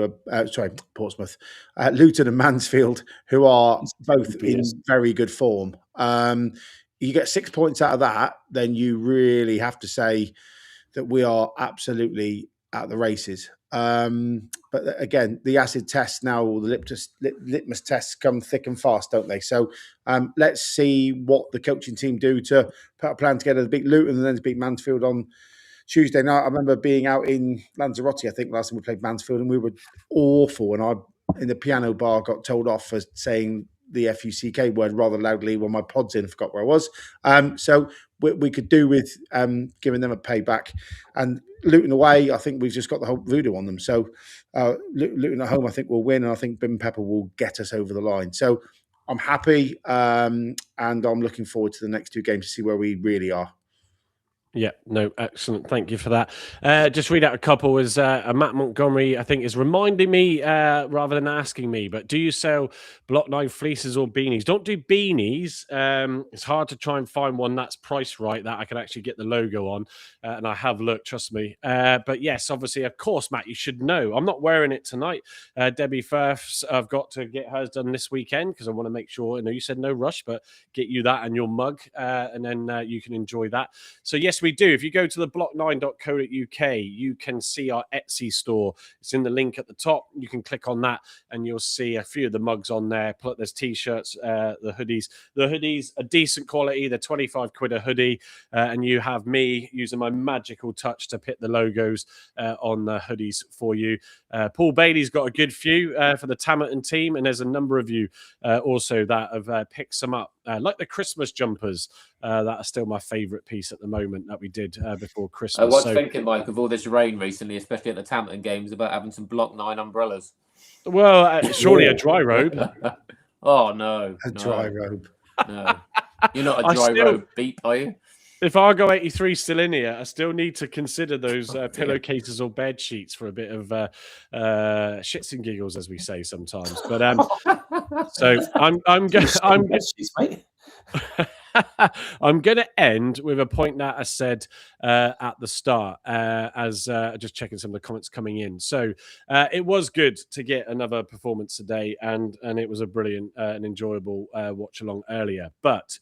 Luton and Mansfield, who are both in very good form. You get 6 points out of that, then you really have to say that we are absolutely at the races. But again, the acid tests now, or the litmus tests come thick and fast, don't they? So let's see what the coaching team do to put a plan together to beat Luton and then to beat Mansfield on Tuesday night. I remember being out in Lanzarote, I think, last time we played Mansfield, and we were awful. And I, in the piano bar, got told off for saying the FUCK word rather loudly when my pod's in. I forgot where I was. So we could do with giving them a payback. And Luton away, I think we've just got the whole voodoo on them. So Luton at home, I think we'll win, and I think Bim Pepper will get us over the line. So I'm happy, and I'm looking forward to the next 2 games to see where we really are. Yeah, no, excellent. Thank you for that. Just read out a couple. As Matt Montgomery, I think, is reminding me rather than asking me, but do you sell Block 9 fleeces or beanies? Don't do beanies. It's hard to try and find one that's priced right that I can actually get the logo on, and I have looked, trust me. But yes, obviously, of course, Matt, you should know. I'm not wearing it tonight. Debbie Firths, I've got to get hers done this weekend because I want to make sure, I know you said no rush, but get you that and your mug, and then you can enjoy that. So yes, we do. If you go to the block9.co.uk, you can see our Etsy store. It's in the link at the top. You can click on that and you'll see a few of the mugs on there. There's t-shirts, the hoodies. The hoodies are decent quality. They're 25 quid a hoodie. And you have me using my magical touch to put the logos on the hoodies for you. Paul Bailey's got a good few for the Tamerton team. And there's a number of you also that have picked some up. Like the Christmas jumpers, that are still my favourite piece at the moment that we did before Christmas. I was thinking, Mike, of all this rain recently, especially at the Tamerton games, about having some Block 9 umbrellas. Well, surely a dry robe. Oh, no. Dry robe. No. You're not a dry robe beep, are you? If Argo 83 is still in here, I still need to consider those pillowcases or bed sheets for a bit of shits and giggles, as we say sometimes. But so I'm going to end with a point that I said at the start, as just checking some of the comments coming in. So it was good to get another performance today, and it was a brilliant and enjoyable watch along earlier. But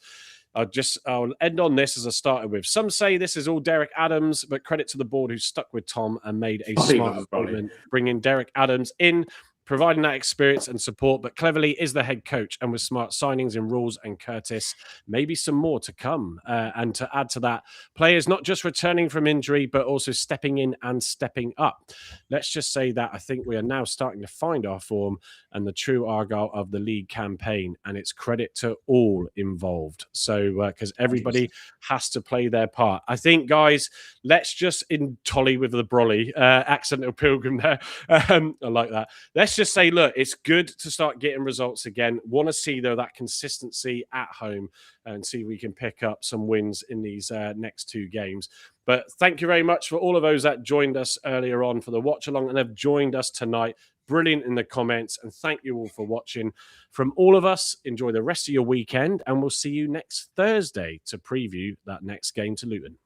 I'll end on this as I started with. Some say this is all Derek Adams, but credit to the board who stuck with Tom and made a smart appointment, bringing Derek Adams in, providing that experience and support, but cleverly is the head coach, and with smart signings in Rules and Curtis, maybe some more to come. And to add to that, players not just returning from injury, but also stepping in and stepping up. Let's just say that I think we are now starting to find our form and the true Argyle of the league campaign, and it's credit to all involved. So, because everybody has to play their part. I think, guys, let's just tolly with the brolly, accidental pilgrim there. I like that. Let's just say, look, it's good to start getting results again. Want to see, though, that consistency at home and see if we can pick up some wins in these next 2 games. But thank you very much for all of those that joined us earlier on for the watch along and have joined us tonight. Brilliant in the comments, and thank you all for watching. From all of us, enjoy the rest of your weekend, and we'll see you next Thursday to preview that next game to Luton.